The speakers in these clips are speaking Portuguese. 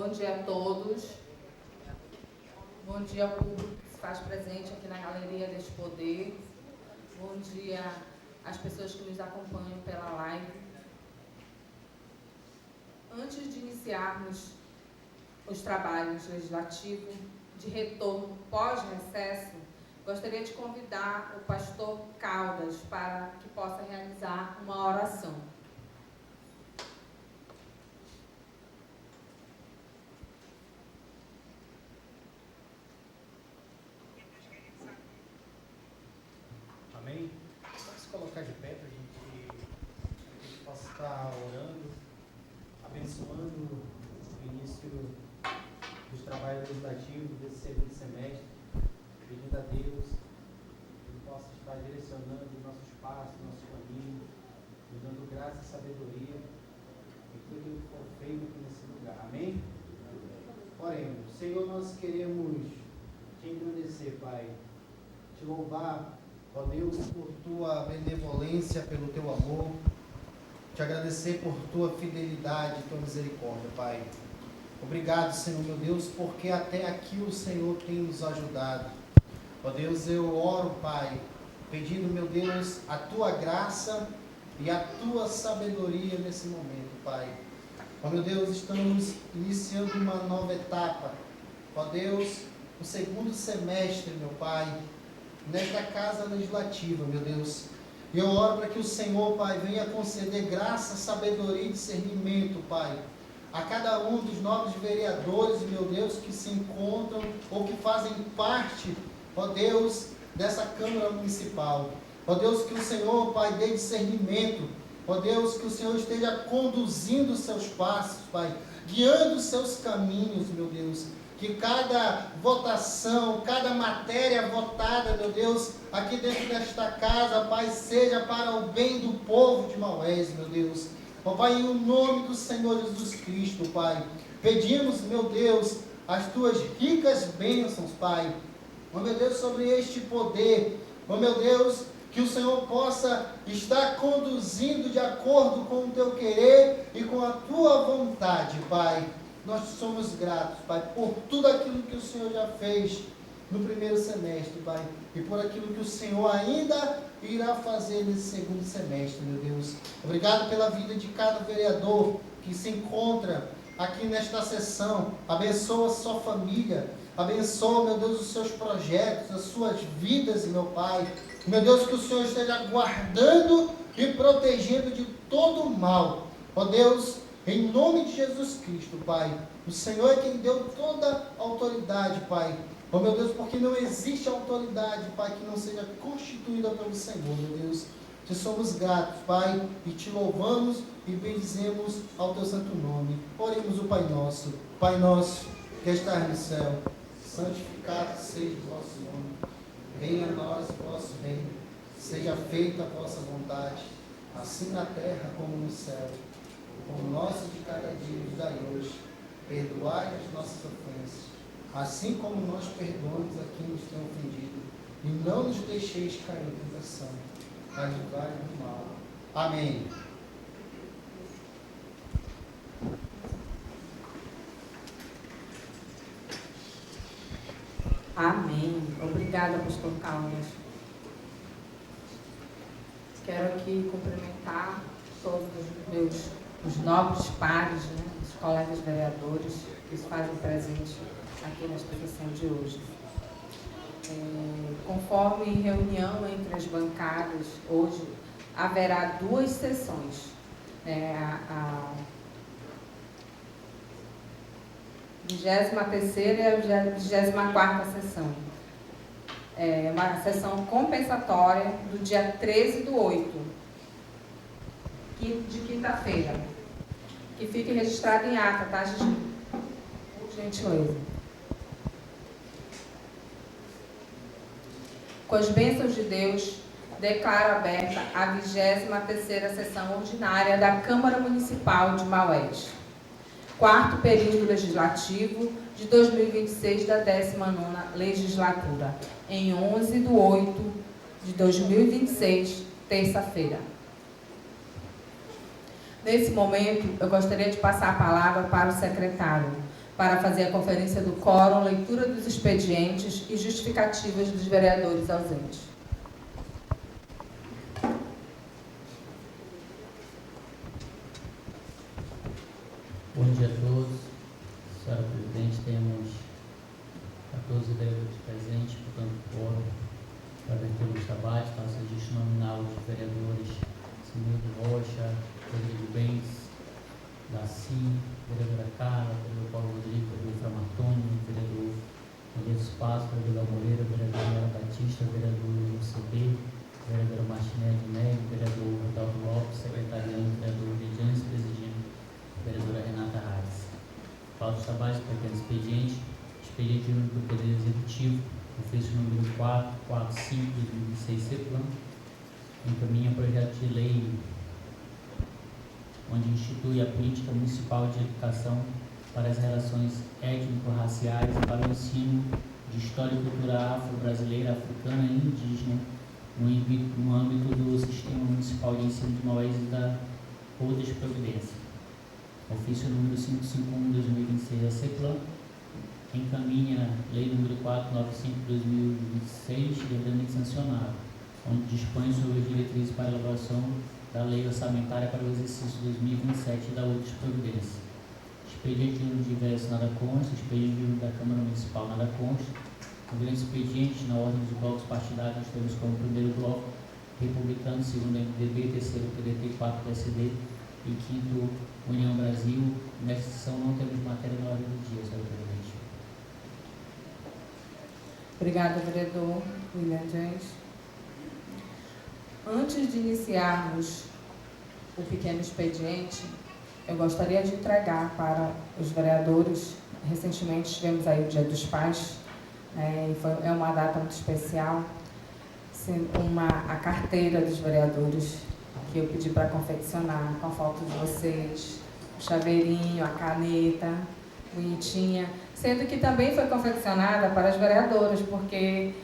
Bom dia a todos. Bom dia ao público que se faz presente aqui na Galeria deste Poder. Bom dia às pessoas que nos acompanham pela live. Antes de iniciarmos os trabalhos legislativos de retorno pós-recesso, gostaria de convidar o pastor Caldas para que possa realizar uma oração. Amém? Vamos se colocar de pé para a gente possa estar orando, abençoando o início dos trabalhos legislativos desse segundo semestre, pedindo a Deus que Ele possa estar direcionando o nosso espaço, o nosso caminho, nos dando graça e sabedoria em tudo que for feito aqui nesse lugar. Amém? Oremos. Senhor, nós queremos te engrandecer, Pai, te louvar, ó Deus, por tua benevolência, pelo teu amor, te agradecer por tua fidelidade e tua misericórdia, Pai. Obrigado, Senhor, meu Deus, porque até aqui o Senhor tem nos ajudado. Ó Deus, eu oro, Pai, pedindo, meu Deus, a tua graça e a tua sabedoria nesse momento, Pai. Ó meu Deus, estamos iniciando uma nova etapa. Ó Deus, o segundo semestre, meu Pai, nesta casa legislativa, meu Deus. E eu oro para que o Senhor, Pai, venha conceder graça, sabedoria e discernimento, Pai, a cada um dos novos vereadores, meu Deus, que se encontram ou que fazem parte, ó Deus, dessa Câmara Municipal. Ó Deus, que o Senhor, Pai, dê discernimento. Ó Deus, que o Senhor esteja conduzindo os seus passos, Pai, guiando os seus caminhos, meu Deus. Que cada votação, cada matéria votada, meu Deus, aqui dentro desta casa, Pai, seja para o bem do povo de Maués, meu Deus. Ó Pai, em nome do Senhor Jesus Cristo, Pai, pedimos, meu Deus, as tuas ricas bênçãos, Pai. Ó meu Deus, sobre este poder, ó meu Deus, que o Senhor possa estar conduzindo de acordo com o teu querer e com a tua vontade, Pai. Nós somos gratos, Pai, por tudo aquilo que o Senhor já fez no primeiro semestre, Pai, e por aquilo que o Senhor ainda irá fazer nesse segundo semestre, meu Deus. Obrigado pela vida de cada vereador que se encontra aqui nesta sessão. Abençoa a sua família, abençoa, meu Deus, os seus projetos, as suas vidas, meu Pai. Meu Deus, que o Senhor esteja guardando e protegendo de todo o mal. Ó Deus, em nome de Jesus Cristo, Pai, o Senhor é quem deu toda a autoridade, Pai. Ó meu Deus, porque não existe autoridade, Pai, que não seja constituída pelo Senhor, meu Deus. Te somos gratos, Pai, e te louvamos e bendizemos ao teu santo nome. Oremos o Pai nosso. Pai nosso, que estás no céu, santificado seja o vosso nome. Venha a nós o vosso reino. Seja feita a vossa vontade, assim na terra como no céu. O pão nosso de cada dia nos dai hoje. Perdoai as nossas ofensas, assim como nós perdoamos a quem nos tem ofendido. E não nos deixeis cair em tentação, mas livrai-nos do mal. Amém. Amém. Obrigada, pastor Caldas. Quero aqui cumprimentar todos os nobres pares, né, os colegas vereadores que se fazem presente aqui nesta sessão de hoje. Conforme reunião entre as bancadas, hoje haverá duas sessões. A 23ª e a 24ª sessão. Uma sessão compensatória do dia 13/8, de quinta-feira, que fique registrado em ata, tá, Gigi? Por gentileza. Com as bênçãos de Deus, declaro aberta a 23ª sessão ordinária da Câmara Municipal de Maués. Quarto período legislativo de 2026 da 19ª legislatura, em 11/8/2026, terça-feira. Nesse momento, eu gostaria de passar a palavra para o secretário, para fazer a conferência do quórum, leitura dos expedientes e justificativas dos vereadores ausentes. Bom dia a todos. Senhora Presidente, temos 14 vereadores presentes, portanto, quórum para a abertura dos trabalhos. Faço registro nominal dos vereadores Simildo Rocha, Rodrigo Bens, Daci, vereadora Carla, vereador Paulo Rodrigo, vereador Framatoni, vereador Maria dos Passos, vereador Moreira, vereador Mara Batista, vereador UCB, vereadora Martinelli Neve, vereador Rodolfo Lopes, secretariando, vereador Vidianes, presidindo, vereadora Renata Reis. Pauta dos trabalhos, pequeno expediente, expediente do Poder Executivo, ofício número 445 de 2006, CEPLAN, encaminha projeto de lei onde institui a política municipal de educação para as relações étnico-raciais e para o ensino de história e cultura afro-brasileira, africana e indígena no âmbito do Sistema Municipal de Ensino de Maués e da outras providências. Ofício número 551/2026 da CEPLAN encaminha Lei número 495/2026, devidamente sancionada, onde dispõe sobre as diretrizes para a elaboração da Lei Orçamentária para o exercício 2027 e da outras providências. Expediente de diverso nada consta, expediente da Câmara Municipal nada consta. O grande expediente, na ordem dos blocos partidários, nós temos como primeiro bloco Republicano, segundo MDB, terceiro PDT, quarto PSD e quinto União Brasil. Nesta sessão não temos matéria na ordem do dia, senhor presidente. Obrigada, vereador William James. Antes de iniciarmos o pequeno expediente, eu gostaria de entregar para os vereadores, recentemente tivemos aí o Dia dos Pais, é uma data muito especial, a carteira dos vereadores, que eu pedi para confeccionar com a foto de vocês, o chaveirinho, a caneta, bonitinha, sendo que também foi confeccionada para as vereadoras, porque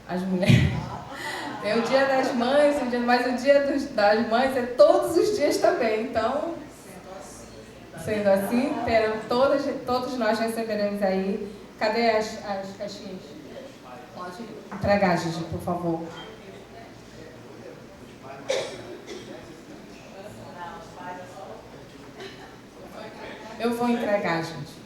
as mulheres... Tem o Dia das Mães, mas o Dia das Mães é todos os dias também. Então, sendo assim, todos nós receberemos aí. Cadê as caixinhas? Pode entregar, Gigi, por favor. Eu vou entregar, gente.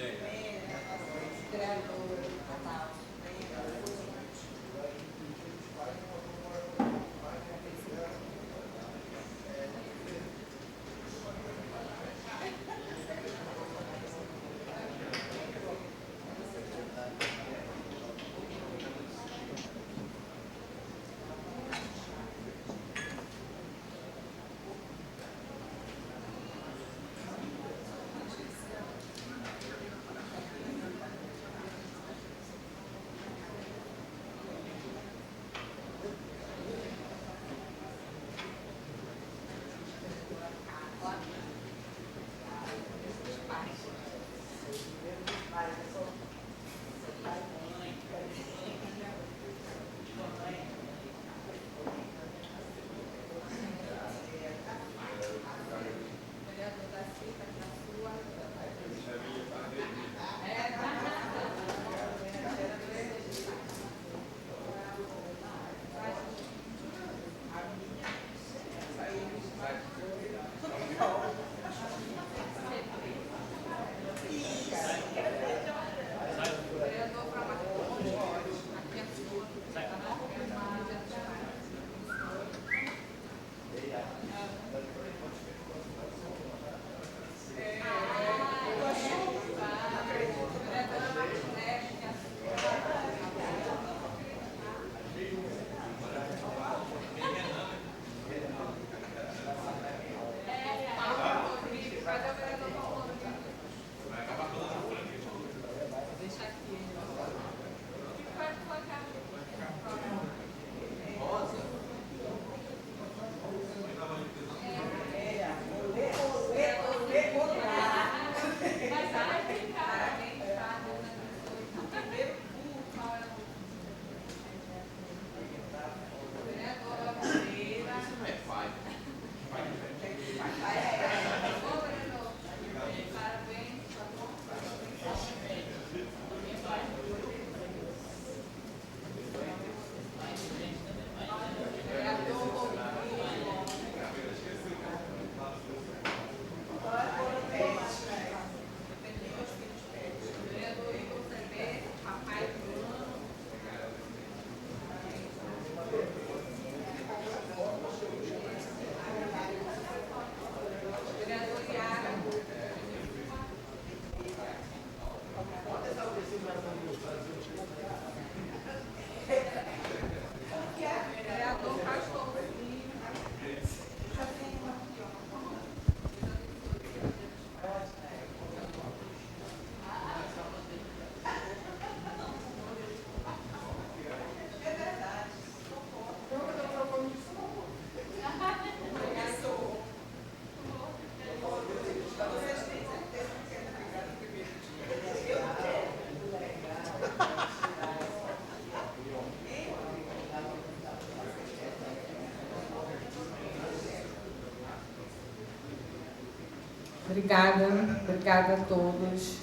Obrigada a todos.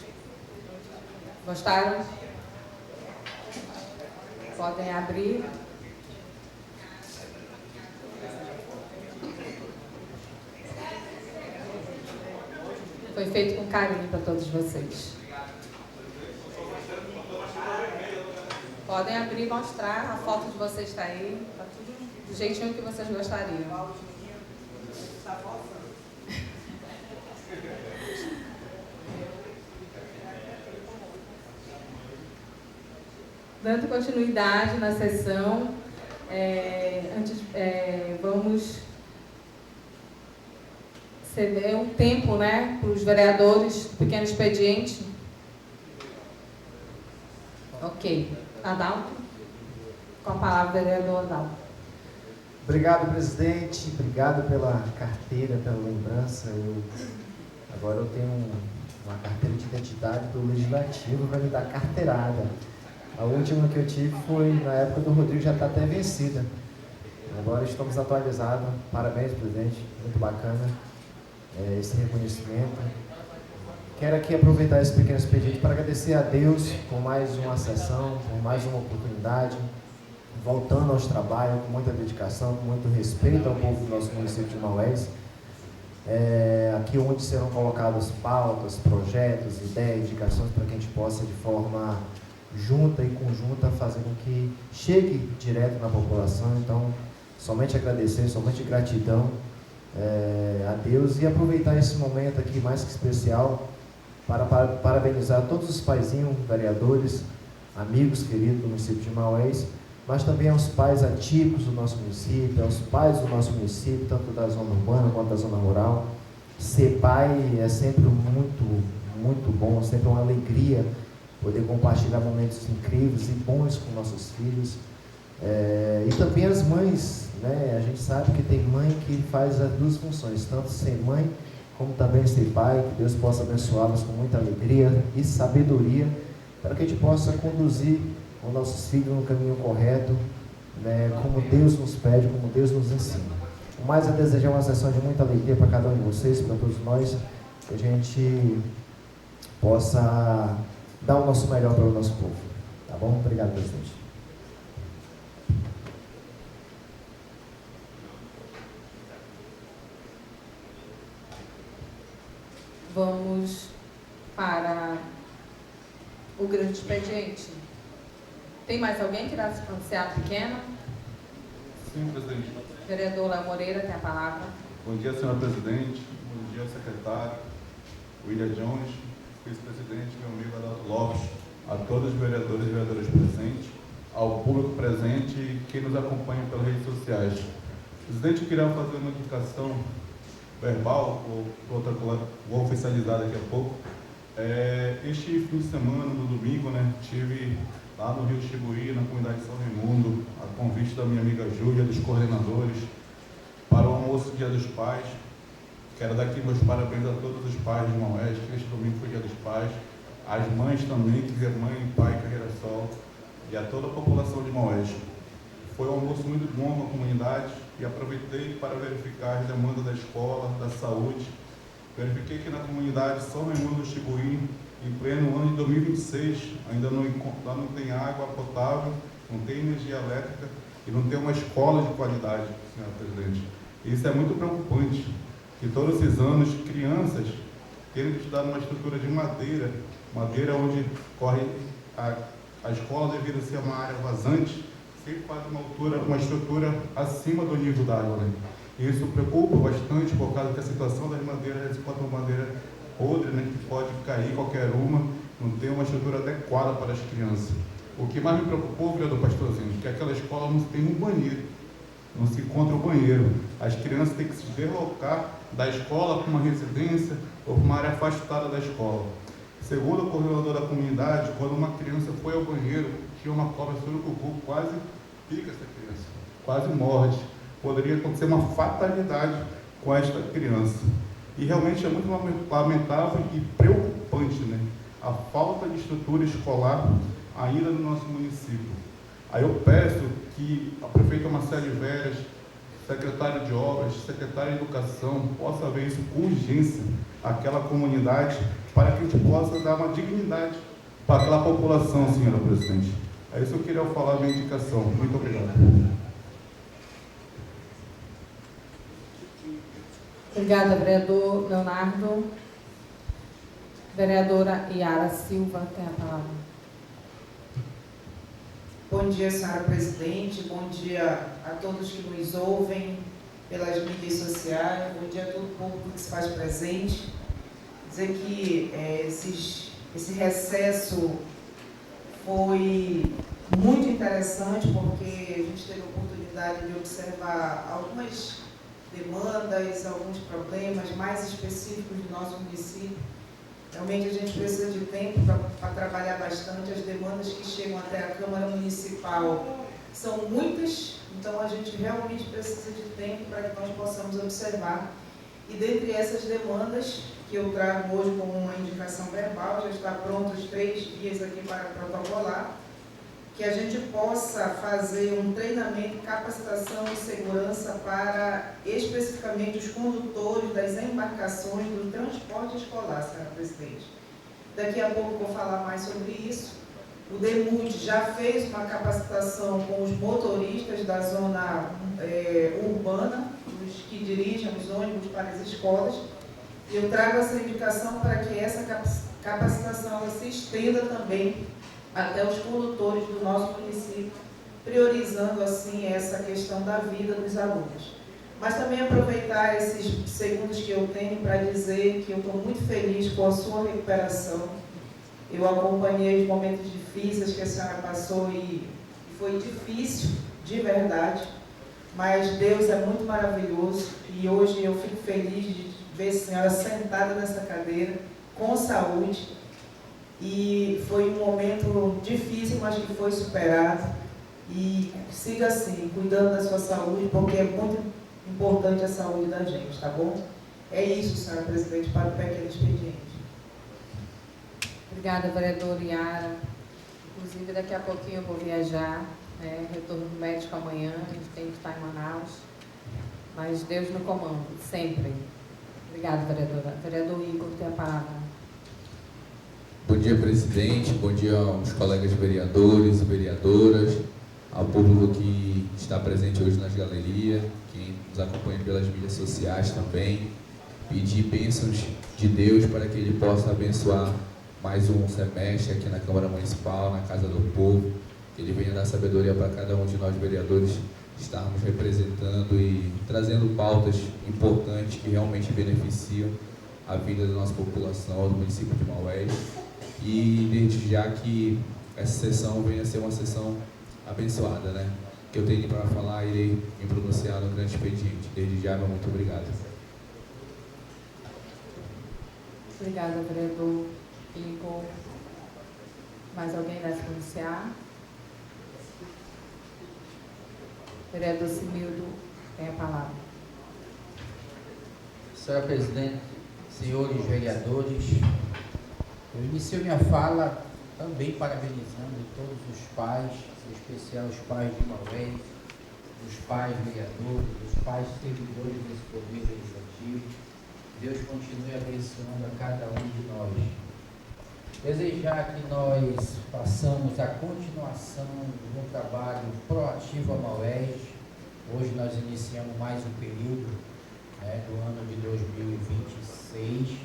Gostaram? Podem abrir. Foi feito com carinho para todos vocês. Podem abrir e mostrar. A foto de vocês está aí. Está tudo do jeitinho que vocês gostariam. Dando continuidade na sessão, vamos ceder um tempo, né, para os vereadores do pequeno expediente. Ok. Adalto? Com a palavra, vereador Adalto. Obrigado, presidente. Obrigado pela carteira, pela lembrança. Agora eu tenho uma carteira de identidade do Legislativo, vai me dar carteirada. A última que eu tive foi na época do Rodrigo, já está até vencida. Agora estamos atualizados. Parabéns, presidente. Muito bacana esse reconhecimento. Quero aqui aproveitar esse pequeno expediente para agradecer a Deus por mais uma sessão, por mais uma oportunidade, voltando aos trabalhos com muita dedicação, com muito respeito ao povo do nosso município de Maués. Aqui onde serão colocadas pautas, projetos, ideias, indicações para que a gente possa de forma junta e conjunta fazer com que chegue direto na população. Então, somente agradecer, somente gratidão a Deus e aproveitar esse momento aqui mais que especial para parabenizar todos os paizinhos, vereadores, amigos queridos do município de Maués, mas também aos pais atípicos do nosso município, aos pais do nosso município, tanto da zona urbana quanto da zona rural. Ser pai é sempre muito bom, sempre uma alegria poder compartilhar momentos incríveis e bons com nossos filhos. E também as mães, né? A gente sabe que tem mãe que faz as duas funções, tanto ser mãe como também ser pai. Que Deus possa abençoá-los com muita alegria e sabedoria, para que a gente possa conduzir os nossos filhos no caminho correto, né? Como Deus nos pede, como Deus nos ensina. O mais a desejar uma sessão de muita alegria para cada um de vocês, para todos nós, que a gente possa dar o nosso melhor para o nosso povo. Tá bom? Obrigado, presidente. Vamos para o grande expediente. Tem mais alguém que irá se pronunciar pequeno? Sim, presidente. Vereador Léo Moreira tem a palavra. Bom dia, senhora presidente. Bom dia, secretário William Jones, vice-presidente, meu amigo Adalto Lopes, a todos os vereadores e vereadoras presentes, ao público presente e quem nos acompanha pelas redes sociais. Presidente, eu queria fazer uma indicação verbal, vou oficializar daqui a pouco. Este fim de semana, no domingo, estive lá no Rio Chibuí, na comunidade de São Raimundo, a convite da minha amiga Júlia, dos coordenadores, para o almoço Dia dos Pais. Quero dar aqui meus parabéns a todos os pais de Maués, que este domingo foi Dia dos Pais, as mães também, que é mãe e pai Carreira Sol, e a toda a população de Maués. Foi um almoço muito bom na comunidade e aproveitei para verificar as demandas da escola, da saúde. Verifiquei que na comunidade São Raimundo do Chibuí, em pleno ano de 2026, ainda não tem água potável, não tem energia elétrica e não tem uma escola de qualidade, senhora presidente. Isso é muito preocupante, que todos esses anos crianças tendo que estudar numa estrutura de madeira onde corre a escola, devido ser uma área vazante, sempre faz uma estrutura acima do nível da água. E isso preocupa bastante por causa que a situação das madeiras, eles botam madeira podre, que pode cair qualquer uma, não tem uma estrutura adequada para as crianças. O que mais me preocupou, vereador Pastorzinho, é que aquela escola não tem um banheiro, não se encontra o banheiro. As crianças têm que se deslocar da escola para uma residência ou para uma área afastada da escola. Segundo o coordenador da comunidade, quando uma criança foi ao banheiro, tinha uma cobra surucucu, quase pica essa criança, quase morde. Poderia acontecer uma fatalidade com esta criança. E realmente é muito lamentável e preocupante, a falta de estrutura escolar ainda no nosso município. Aí eu peço que a prefeita Marcele Veras secretário de obras, secretário de educação, possa ver isso com urgência, aquela comunidade, para que a gente possa dar uma dignidade para aquela população, senhora presidente. É isso que eu queria falar, minha indicação. Muito obrigado. Obrigada, vereador Leonardo. Vereadora Yara Silva tem a palavra. Bom dia, senhora presidente. Bom dia a todos que nos ouvem pelas mídias sociais. Bom dia a todo o público que se faz presente. Dizer que esse recesso foi muito interessante, porque a gente teve a oportunidade de observar algumas demandas, alguns problemas mais específicos do nosso município. Realmente a gente precisa de tempo para trabalhar bastante. As demandas que chegam até a Câmara Municipal são muitas, então a gente realmente precisa de tempo para que nós possamos observar. E dentre essas demandas que eu trago hoje como uma indicação verbal, já está pronto os 3 dias aqui para protocolar, que a gente possa fazer um treinamento, capacitação e segurança para especificamente os condutores das embarcações do transporte escolar, senhora presidente. Daqui a pouco vou falar mais sobre isso. O DEMUD já fez uma capacitação com os motoristas da zona urbana, os que dirigem os ônibus para as escolas. E eu trago essa indicação para que essa capacitação ela se estenda também até os condutores do nosso município, priorizando assim essa questão da vida dos alunos. Mas também aproveitar esses segundos que eu tenho para dizer que eu estou muito feliz com a sua recuperação. Eu acompanhei os momentos difíceis que a senhora passou e foi difícil, de verdade, mas Deus é muito maravilhoso e hoje eu fico feliz de ver a senhora sentada nessa cadeira, com saúde. E foi um momento difícil, mas que foi superado. E siga assim, cuidando da sua saúde, porque é muito importante a saúde da gente, tá bom? É isso, senhora presidente, para o pequeno expediente. Obrigada, vereadora Yara. Inclusive, daqui a pouquinho eu vou viajar, retorno do médico amanhã, a gente tem que estar em Manaus. Mas Deus no comando, sempre. Obrigada, vereadora. Vereador Igor, tem a palavra. Bom dia, presidente. Bom dia aos colegas vereadores e vereadoras, ao público que está presente hoje nas galerias, quem nos acompanha pelas mídias sociais também. Pedir bênçãos de Deus para que Ele possa abençoar mais um semestre aqui na Câmara Municipal, na Casa do Povo. Que Ele venha dar sabedoria para cada um de nós vereadores estarmos representando e trazendo pautas importantes que realmente beneficiam a vida da nossa população, do município de Maués. E desde já que essa sessão venha a ser uma sessão abençoada, né? Que eu tenho para falar, irei me pronunciar no grande expediente. Desde já, meu muito obrigado. Obrigada, vereador Igor. Mais alguém vai se pronunciar? Vereador Simildo, tem a palavra. Senhora presidente, senhores vereadores, eu inicio minha fala também parabenizando todos os pais, em especial os pais de Maués, os pais vereadores, os pais servidores desse poder legislativo. Deus continue abençoando a cada um de nós. Desejar que nós façamos a continuação do trabalho proativo a Maués. Hoje nós iniciamos mais um período do ano de 2026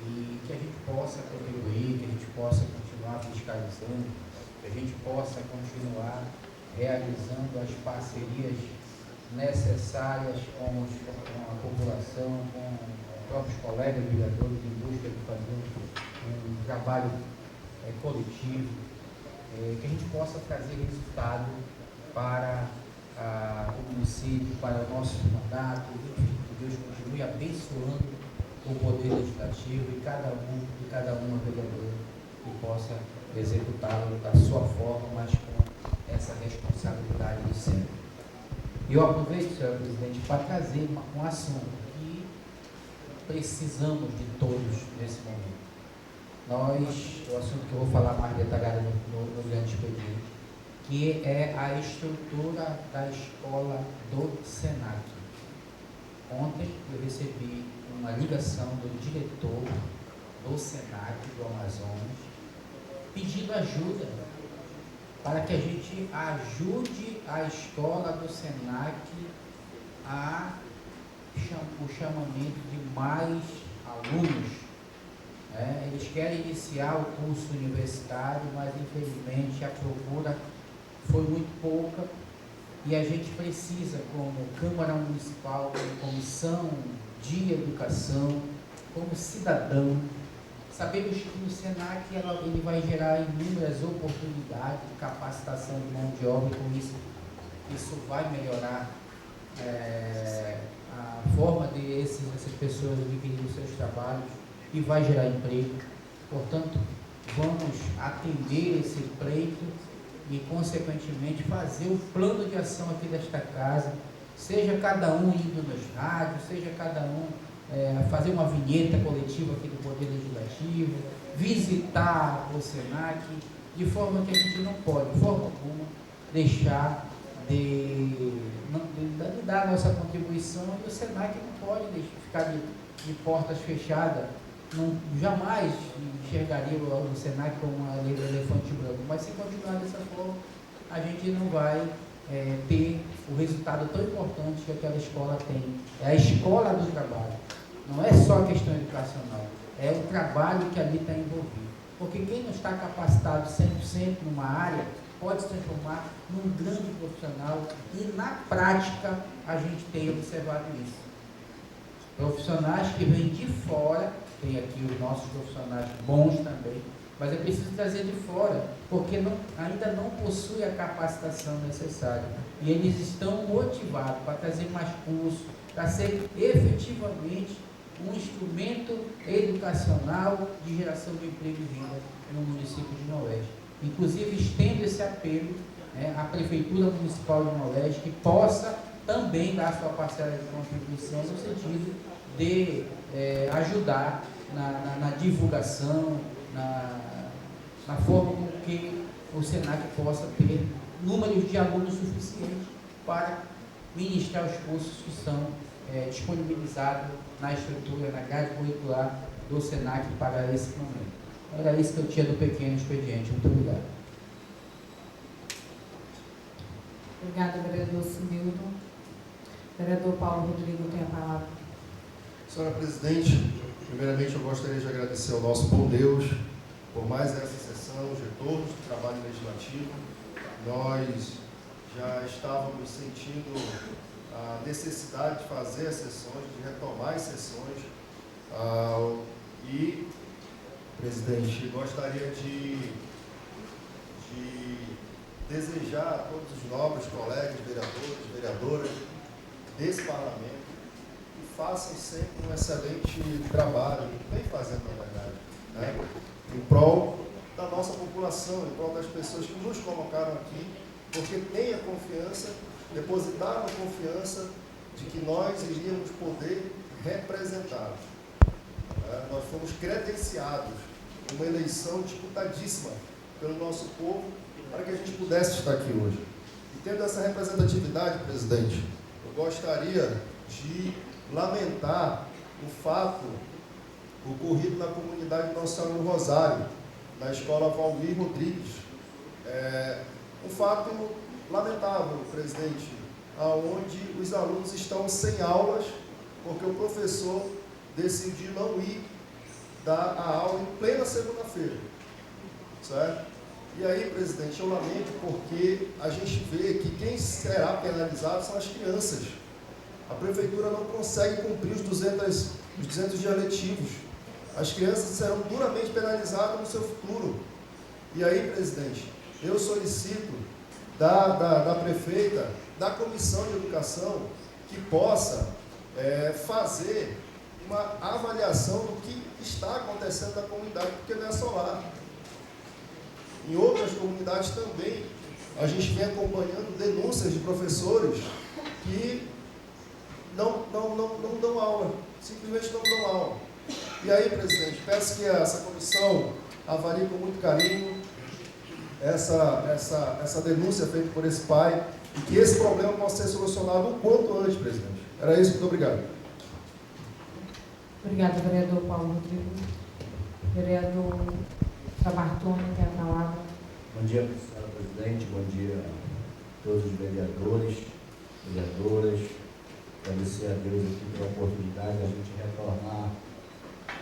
e que a gente possa contribuir, que a gente possa continuar fiscalizando, que a gente possa continuar realizando as parcerias necessárias com a população, com os próprios colegas vereadores, em busca de fazer um trabalho coletivo, que a gente possa trazer resultado para o município, para o nosso mandato, que Deus continue abençoando o poder legislativo e cada uma vereadora que possa executá-lo da sua forma, mas com essa responsabilidade de sempre. E eu aproveito, senhora presidente, para trazer um assunto que precisamos de todos nesse momento. O assunto que eu vou falar mais detalhado no grande expediente, que é a estrutura da escola do SENAC. Ontem eu recebi uma ligação do diretor do SENAC do Amazonas, pedindo ajuda para que a gente ajude a escola do SENAC o chamamento de mais alunos. Eles querem iniciar o curso universitário, mas infelizmente a procura foi muito pouca e a gente precisa, como Câmara Municipal, como Comissão de Educação, como cidadão, sabemos que o SENAC ele vai gerar inúmeras oportunidades de capacitação de mão de obra, e com isso vai melhorar a forma de essas pessoas adquirirem os seus trabalhos e vai gerar emprego. Portanto, vamos atender esse pleito e, consequentemente, fazer o plano de ação aqui desta casa, seja cada um indo nos rádios, seja cada um fazer uma vinheta coletiva aqui do Poder Legislativo, visitar o SENAC, de forma que a gente não pode, de forma alguma, deixar de dar a nossa contribuição, e o SENAC não pode ficar de portas fechadas. Jamais enxergaria o SENAC como uma lei do elefante branco, mas se continuar dessa forma, a gente não vai ter o resultado tão importante que aquela escola tem. É a escola do trabalho, não é só a questão educacional, é o trabalho que ali está envolvido. Porque quem não está capacitado 100% numa área, pode se transformar num grande profissional, e na prática a gente tem observado isso. Profissionais que vêm de fora, tem aqui os nossos profissionais bons também, mas é preciso trazer de fora, porque ainda não possui a capacitação necessária. E eles estão motivados para trazer mais cursos, para ser efetivamente um instrumento educacional de geração de emprego e renda no município de Maués. Inclusive, estendo esse apelo à Prefeitura Municipal de Maués, que possa também dar sua parcela de contribuição no sentido de ajudar na divulgação, na forma com que o SENAC possa ter números de alunos suficientes para ministrar os cursos que são disponibilizados na estrutura, na grade curricular do SENAC para esse momento. Era isso que eu tinha do pequeno expediente. Muito obrigado. Obrigada, vereador Similton. Vereador Paulo Rodrigo tem a palavra. Senhora Presidente, primeiramente eu gostaria de agradecer ao nosso bom Deus por mais essa sessão de retorno do trabalho legislativo. Nós já estávamos sentindo a necessidade de fazer as sessões, de retomar as sessões. E, presidente, gostaria de desejar a todos os nobres colegas, vereadores, vereadoras desse parlamento que façam sempre um excelente trabalho, que vem fazendo, na verdade, em prol da nossa população, em prol das pessoas que nos colocaram aqui, porque têm a confiança, depositaram a confiança de que nós iríamos poder representá-los. Nós fomos credenciados em uma eleição disputadíssima pelo nosso povo para que a gente pudesse estar aqui hoje. E tendo essa representatividade, presidente, eu gostaria de lamentar o fato ocorrido na comunidade Nossa Senhora do Rosário, na escola Valmir Rodrigues. Um fato lamentável, presidente, onde os alunos estão sem aulas porque o professor decidiu não ir dar a aula em plena segunda-feira, certo? E aí, presidente, eu lamento porque a gente vê que quem será penalizado são as crianças. A prefeitura não consegue cumprir os 200 dias letivos. As crianças serão duramente penalizadas no seu futuro. E aí, presidente, eu solicito da prefeita, da Comissão de Educação, que possa fazer uma avaliação do que está acontecendo na comunidade, porque não é só lá. Em outras comunidades também, a gente vem acompanhando denúncias de professores que não dão aula, simplesmente não dão aula. E aí, presidente, peço que essa comissão avalie com muito carinho essa denúncia feita por esse pai e que esse problema possa ser solucionado o quanto antes, presidente. Era isso, muito obrigado. Obrigada, vereador Paulo Rodrigo. Vereador Samartoni, tem a palavra. Bom dia, senhora presidente, bom dia a todos os vereadores, vereadoras. Agradecer a Deus aqui pela oportunidade de a gente retornar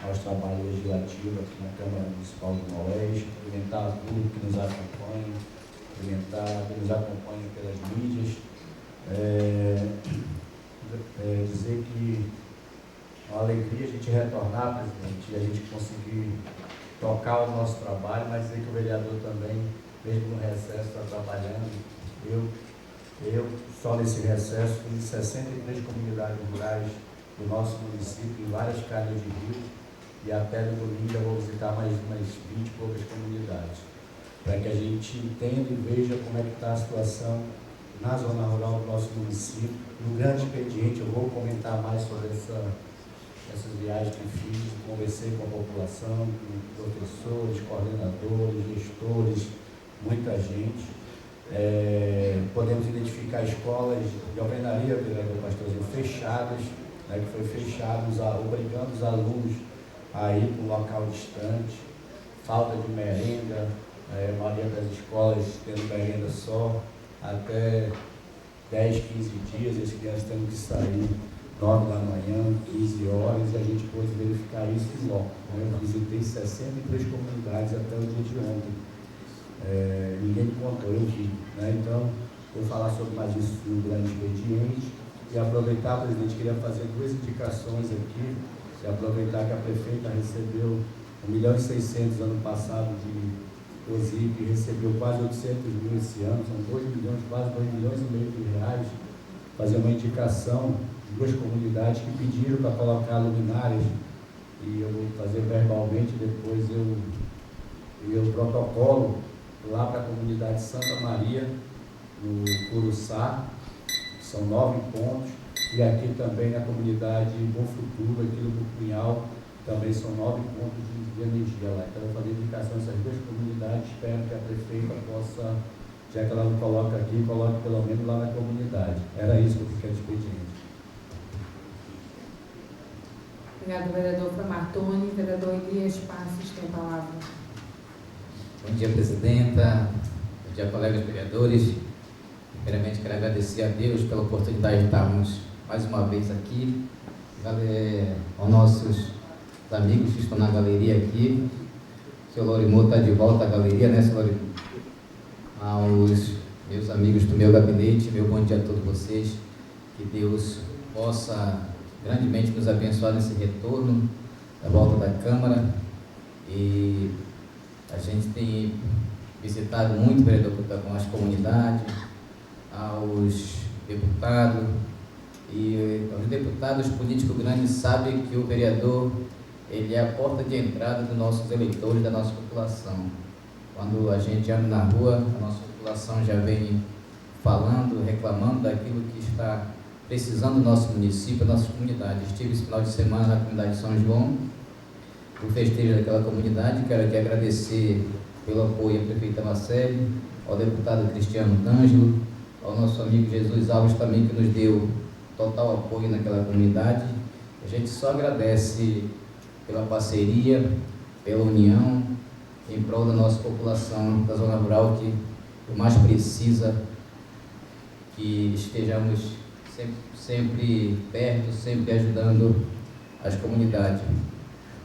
aos trabalhos legislativos aqui na Câmara Municipal de Maués, cumprimentar a público que nos acompanha, cumprimentar que nos acompanha pelas mídias, dizer que é uma alegria a gente retornar, presidente, e a gente conseguir tocar o nosso trabalho, mas dizer que o vereador também, mesmo no recesso, está trabalhando. Eu, só nesse recesso, fui em 63 comunidades rurais do nosso município, em várias calhas de rio, e até no domingo eu vou visitar mais umas 20 e poucas comunidades, para que a gente entenda e veja como é que está a situação na zona rural do nosso município. No grande expediente, eu vou comentar mais sobre essas viagens que fiz, conversei com a população, com professores, coordenadores, gestores, muita gente. Podemos identificar escolas de alvenaria, vereador Pastorzinho, fechadas, né, que foi fechado, obrigando os alunos a ir para um local distante, falta de merenda, a maioria das escolas tendo merenda só, até 10, 15 dias, as crianças tendo que sair 9 da manhã, 15 horas, e a gente pôde verificar isso em loco. Eu visitei 63 comunidades até o dia de ontem. Ninguém me contou, eu vi. Né? Então, vou falar sobre mais isso no grande expediente. E aproveitar, presidente, queria fazer 2 indicações aqui. E aproveitar que a prefeita recebeu 1.600.000 ano passado de OSIP, e recebeu quase 800 mil esse ano, são 2 milhões, quase 2,5 milhões de reais. Fazer uma indicação de 2 comunidades que pediram para colocar luminárias, e eu vou fazer verbalmente, depois eu protocolo lá para a comunidade Santa Maria, no Curuçá, são 9 pontos, e aqui também na comunidade Bom Futuro, aqui no Punhal, também são 9 pontos de energia lá. Então, eu vou fazer indicação dessas 2 comunidades, espero que a prefeita possa, já que ela não coloca aqui, coloque pelo menos lá na comunidade. Era isso que eu queria expediente. Obrigado, vereador Samartoni. Vereador Elias Passos, tem a palavra. Bom dia, presidenta. Bom dia, colegas vereadores. Primeiramente, quero agradecer a Deus pela oportunidade de estarmos mais uma vez aqui. Aos nossos amigos que estão na galeria aqui. O senhor Lorimô está de volta à galeria, né, senhor Lorimô? Aos meus amigos do meu gabinete, meu bom dia a todos vocês. Que Deus possa grandemente nos abençoar nesse retorno da volta da Câmara. E a gente tem visitado muito, vereador, com as comunidades, aos deputados, e os deputados políticos grandes sabem que o vereador ele é a porta de entrada dos nossos eleitores, da nossa população. Quando a gente anda na rua, a nossa população já vem falando, reclamando daquilo que está precisando do nosso município, da nossa comunidade. Estive esse final de semana na comunidade de São João, no festejo daquela comunidade. Quero aqui agradecer pelo apoio à prefeita Marcele, ao deputado Cristiano D'Angelo, ao nosso amigo Jesus Alves também, que nos deu total apoio naquela comunidade. A gente só agradece pela parceria, pela união, em prol da nossa população da zona rural, que o mais precisa, que estejamos sempre perto, sempre ajudando as comunidades.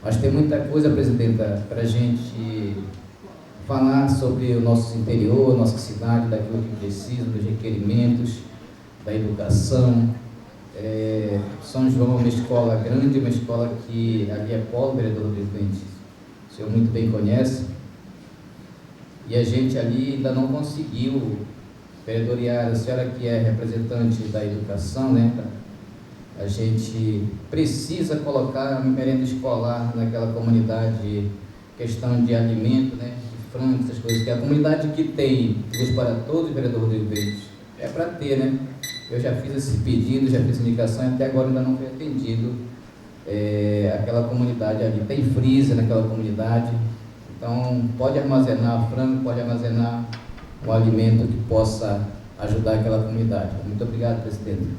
Mas tem muita coisa, presidenta, para a gente falar sobre o nosso interior, nossa cidade, daquilo que precisa, dos requerimentos, da educação. São João é uma escola grande, uma escola que ali é polo, vereador presidente, o senhor muito bem conhece, e a gente ali ainda não conseguiu, vereador Iara, a senhora que é representante da educação, né, a gente precisa colocar merenda escolar naquela comunidade, questão de alimento, né, de frango, essas coisas, que é a comunidade que tem luz para todos, vereador Rodrigo Verde, é para ter, né? Eu já fiz esse pedido, já fiz indicação e até agora ainda não foi atendido aquela comunidade ali. Tem freezer naquela comunidade, Então, pode armazenar frango, pode armazenar um alimento que possa ajudar aquela comunidade. Muito obrigado, presidente.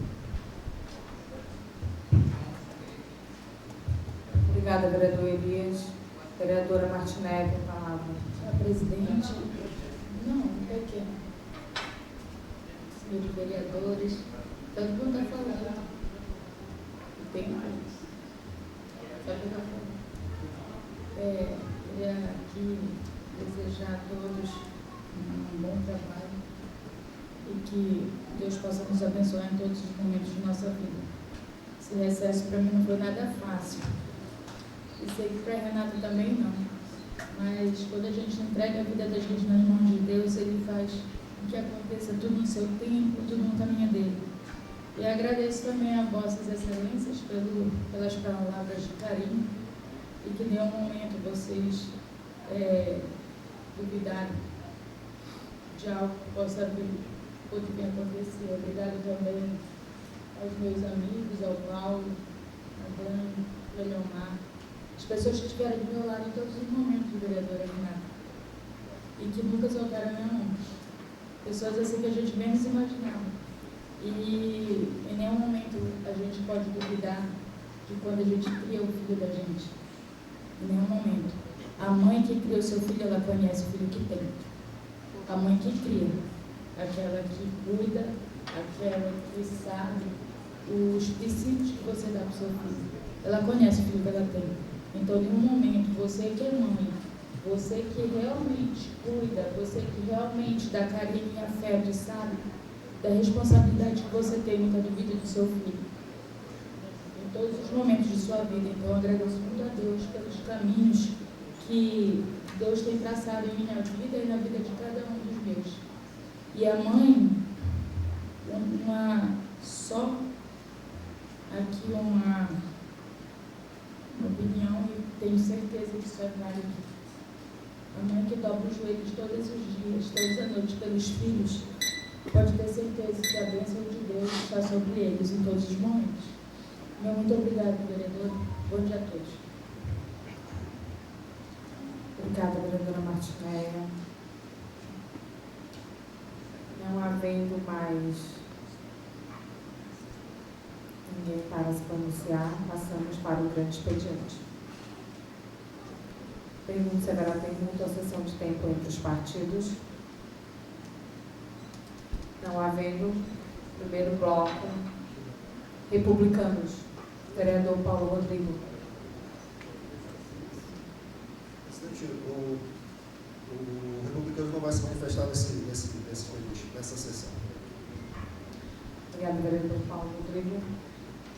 Obrigada, vereador Elias. Vereadora Martinelli, a palavra. Senhora presidente, não, pequeno. Senhores vereadores, todo mundo está falando. Tem mais. Só que está falando. Queria aqui desejar a todos um bom trabalho e que Deus possa nos abençoar em todos os momentos de nossa vida. Esse recesso para mim não foi nada fácil. E sei que para Renato também não. Mas quando a gente entrega a vida da gente nas mãos de Deus, Ele faz que aconteça tudo no seu tempo, tudo no caminho dele. E agradeço também a vossas excelências pelas palavras de carinho e que nenhum momento vocês duvidaram de algo que possa vir acontecer. Obrigado também aos meus amigos, ao Paulo, a Dani, ao Leomar, as pessoas que estiveram do meu lado em todos os momentos, vereadora Renata, e que nunca soltaram a minha mão. Pessoas assim que a gente menos imaginava. E em nenhum momento a gente pode duvidar de quando a gente cria o filho da gente. Em nenhum momento. A mãe que cria o seu filho, ela conhece o filho que tem. A mãe que cria, aquela que cuida, aquela que sabe os princípios que você dá para o seu filho. Ela conhece o filho que ela tem. Então, em nenhum momento, você que é mãe, você que realmente cuida, você que realmente dá carinho e afeto e sabe da responsabilidade que você tem na vida do seu filho, em todos os momentos de sua vida. Então, eu agradeço muito a Deus pelos caminhos que Deus tem traçado em minha vida e na vida de cada um dos meus. E a mãe, só aqui uma opinião, e tenho certeza que isso é válido. A mãe que dobra os joelhos todos os dias, todas as noites pelos filhos, pode ter certeza que a bênção de Deus está sobre eles em todos os momentos. Meu muito obrigado, vereador. Bom dia a todos. Obrigada, vereadora Martinelli. Não havendo mais ninguém para se pronunciar, passamos para o grande expediente. Pergunto se haverá pergunta ou sessão de tempo entre os partidos. Não havendo, primeiro bloco, republicanos. Vereador Paulo Rodrigo. Presidente, o republicano não vai se manifestar nessa sessão. Obrigada, vereador Paulo Rodrigo.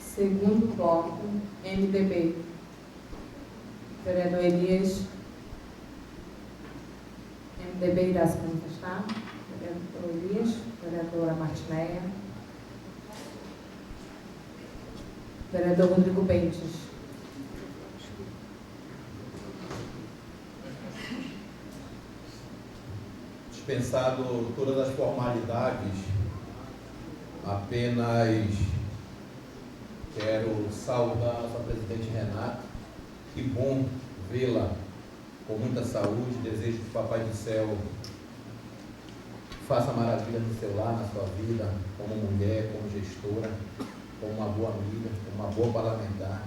Segundo bloco, MDB. Vereador Elias. MDB irá se manifestar. Vereador Elias. Vereadora Martinelli. Vereador Rodrigo Bentes. Dispensado todas as formalidades, apenas quero saudar a nossa presidente Renata. Que bom vê-la com muita saúde. Desejo que o Papai do Céu faça maravilha no seu lar, na sua vida, como mulher, como gestora, como uma boa amiga, como uma boa parlamentar.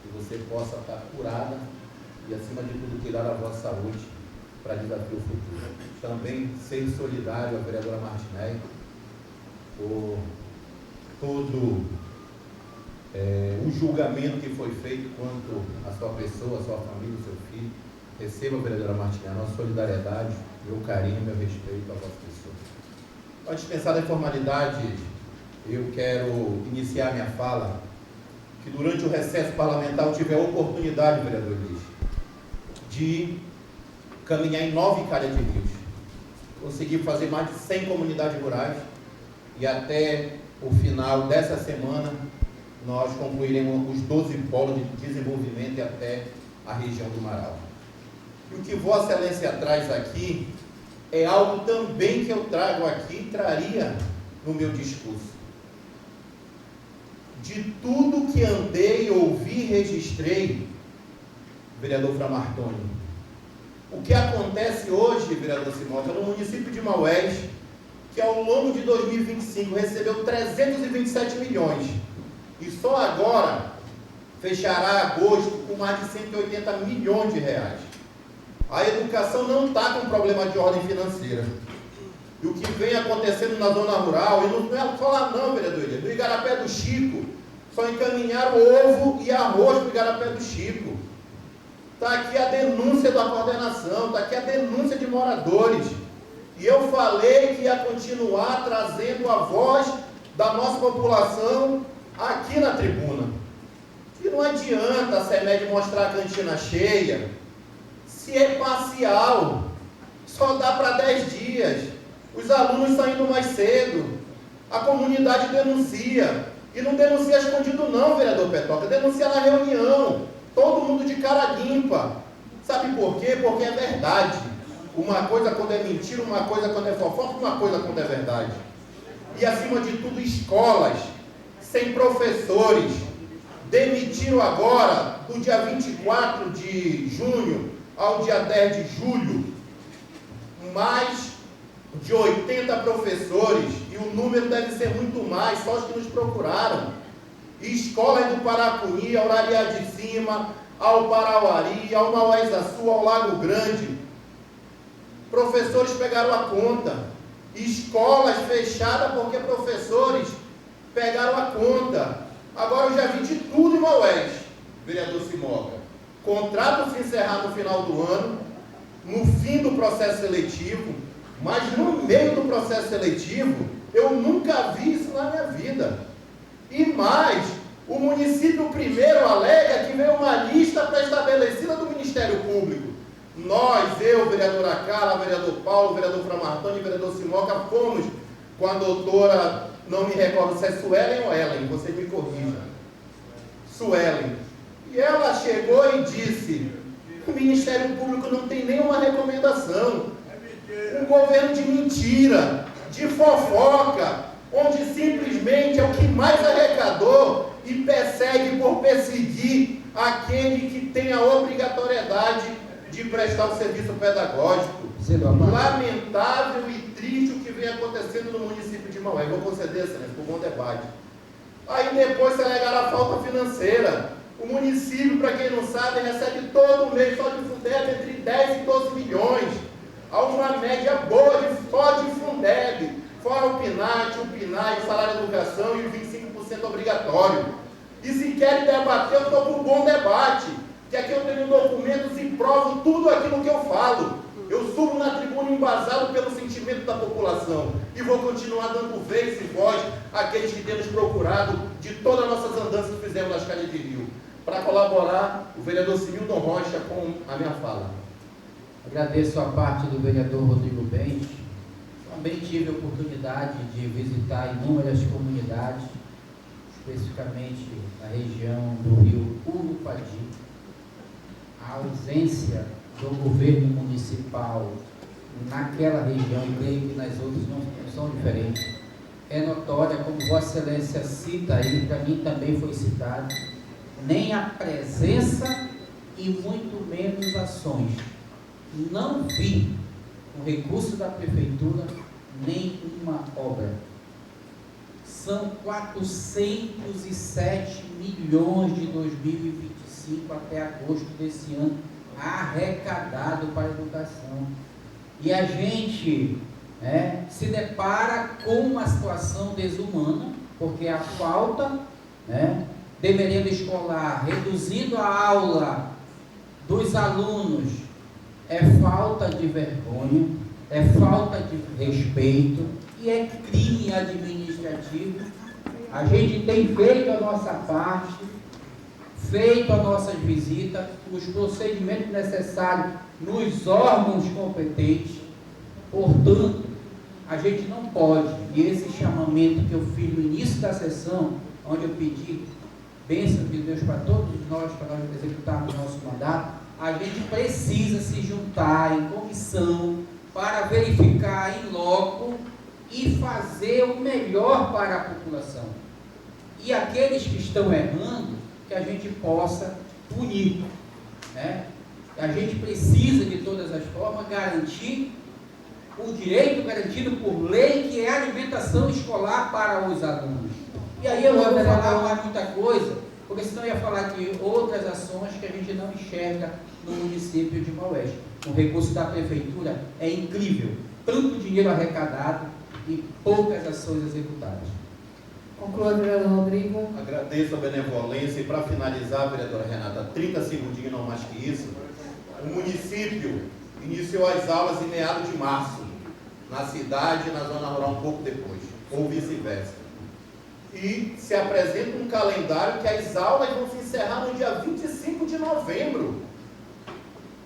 Que você possa estar curada e, acima de tudo, cuidar da vossa saúde para desafio futuro. Também ser solidário à vereadora Martinelli por todo o julgamento que foi feito quanto à sua pessoa, à sua família, ao seu filho. Receba, vereadora Martinelli, a nossa solidariedade, meu carinho, meu respeito à vossa pessoa. Para dispensar das formalidades, eu quero iniciar minha fala que durante o recesso parlamentar eu tive a oportunidade, vereador Luiz, de caminhar em 9 calhas de rios. Consegui fazer mais de 100 comunidades rurais e até o final dessa semana nós concluiremos os 12 polos de desenvolvimento e até a região do Marau. E o que Vossa Excelência traz aqui é algo também que eu trago aqui e traria no meu discurso. De tudo que andei, ouvi e registrei, vereador Framartoni, o que acontece hoje, vereador Simoca, no município de Maués, que ao longo de 2025 recebeu 327 milhões, e só agora fechará agosto com mais de 180 milhões de reais. A educação não está com problema de ordem financeira. E o que vem acontecendo na zona rural, e não é só lá não, vereador Elias, no Igarapé do Chico, só encaminharam ovo e arroz para o Igarapé do Chico. Está aqui a denúncia da coordenação, está aqui a denúncia de moradores. E eu falei que ia continuar trazendo a voz da nossa população aqui na tribuna. E não adianta a CEMED mostrar a cantina cheia, se é parcial, só dá para 10 dias. Os alunos estão indo mais cedo, a comunidade denuncia, e não denuncia escondido não, vereador Petoca, denuncia na reunião, todo mundo de cara limpa. Sabe por quê? Porque é verdade. Uma coisa quando é mentira, uma coisa quando é fofoca, uma coisa quando é verdade. E acima de tudo, escolas sem professores. Demitiram agora, do dia 24 de junho ao dia 10 de julho, mais de 80 professores, e o número deve ser muito mais, só os que nos procuraram. Escolas do Paracuni, ao Araria de Cima, ao Parauari, ao Maués da Sul, ao Lago Grande. Professores pegaram a conta. Escolas fechadas porque professores pegaram a conta. Agora eu já vi de tudo em Maués, vereador Simoca. Contrato se encerrar no final do ano, no fim do processo seletivo, mas no meio do processo seletivo, eu nunca vi isso na minha vida. E mais, o município primeiro alega que veio uma lista pré-estabelecida do Ministério Público. Nós, eu, vereadora Carla, vereador Paulo, vereador Framartoni e vereador Simoca, fomos com a doutora, não me recordo se é Suelen ou Ellen, você me corrija. Suelen. E ela chegou e disse: o Ministério Público não tem nenhuma recomendação. Um governo de mentira, de fofoca, onde simplesmente é o que mais arrecadou e persegue por perseguir aquele que tem a obrigatoriedade de prestar o serviço pedagógico. Lamentável e triste o que vem acontecendo no município de Maués. Vou conceder, excelência, por bom debate. Aí depois se alegaram a falta financeira. O município, para quem não sabe, recebe todo mês só de Fundeb entre 10 e 12 milhões. Há uma média boa só de Fundeb, fora o PNAT, o PNAE, o salário de educação e o 25% obrigatório. E se querem debater, eu estou com um bom debate, que aqui eu tenho documentos e provo tudo aquilo que eu falo. Eu subo na tribuna embasado pelo sentimento da população e vou continuar dando vez e voz àqueles que têm nos procurado de todas as nossas andanças que fizemos nas calhas de Rio. Para colaborar, o vereador Simildon Rocha com a minha fala. Agradeço a parte do vereador Rodrigo Bentes. Também tive a oportunidade de visitar inúmeras comunidades, especificamente na região do rio Urupadi. A ausência do governo municipal naquela região, e creio que nas outras não são diferentes, é notória, como Vossa Excelência cita aí, para mim também foi citado, nem a presença e muito menos ações. Não vi o recurso da prefeitura nenhuma obra. São 407 milhões de 2025 até agosto desse ano arrecadado para a educação. E a gente se depara com uma situação desumana, porque a falta de merenda escolar, reduzindo a aula dos alunos, é falta de vergonha, é falta de respeito e é crime administrativo. A gente tem feito a nossa parte, feito as nossas visitas, os procedimentos necessários nos órgãos competentes. Portanto, a gente não pode, e esse chamamento que eu fiz no início da sessão, onde eu pedi bênção de Deus para todos nós, para nós executarmos nosso mandato, a gente precisa se juntar em comissão para verificar em loco e fazer o melhor para a população. E aqueles que estão errando, que a gente possa punir. A gente precisa, de todas as formas, garantir o direito garantido por lei, que é a alimentação escolar para os alunos. E aí eu não vou falar mais muita coisa, porque senão eu ia falar aqui outras ações que a gente não enxerga no município de Maués. O recurso da prefeitura é incrível, tanto dinheiro arrecadado e poucas ações executadas. Conclua, vereador Rodrigo. Agradeço a benevolência e, para finalizar, vereadora Renata, 30 segundinhos, não mais que isso. O município iniciou as aulas em meados de março, na cidade e na zona rural um pouco depois, ou vice-versa. E se apresenta um calendário que as aulas vão se encerrar no dia 25 de novembro.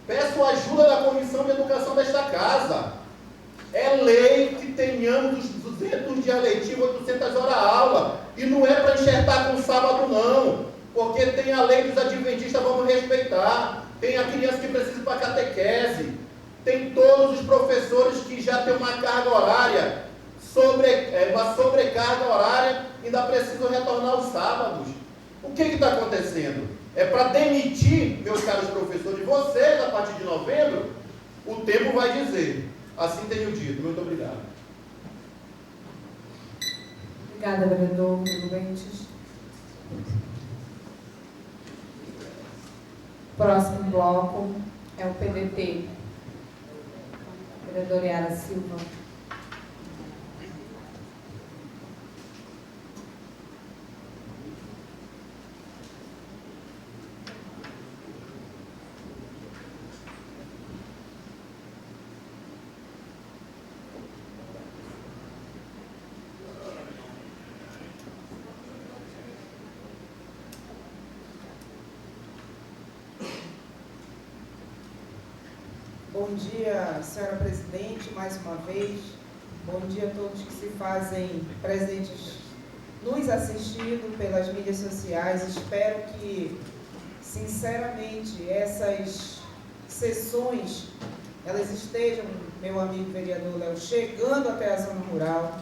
Peço a ajuda da Comissão de Educação desta casa. É lei que tenhamos os 200 dias letivos, 800 horas aula. E não é para enxertar com sábado, não. Porque tem a lei dos adventistas, vamos respeitar. Tem a criança que precisa para catequese. Tem todos os professores que já têm uma carga horária, uma sobrecarga horária, ainda precisam retornar aos sábados. O que está acontecendo? É para demitir, meus caros professores, vocês a partir de novembro? O tempo vai dizer. Assim tenho dito. Muito obrigado. Obrigada, vereador Rodrigo Bentes. Próximo bloco é o PDT. Vereadora Yara Silva. Bom dia, senhora presidente, mais uma vez. Bom dia a todos que se fazem presentes nos assistindo pelas mídias sociais. Espero que, sinceramente, essas sessões, elas estejam, meu amigo vereador Léo, chegando até a zona rural.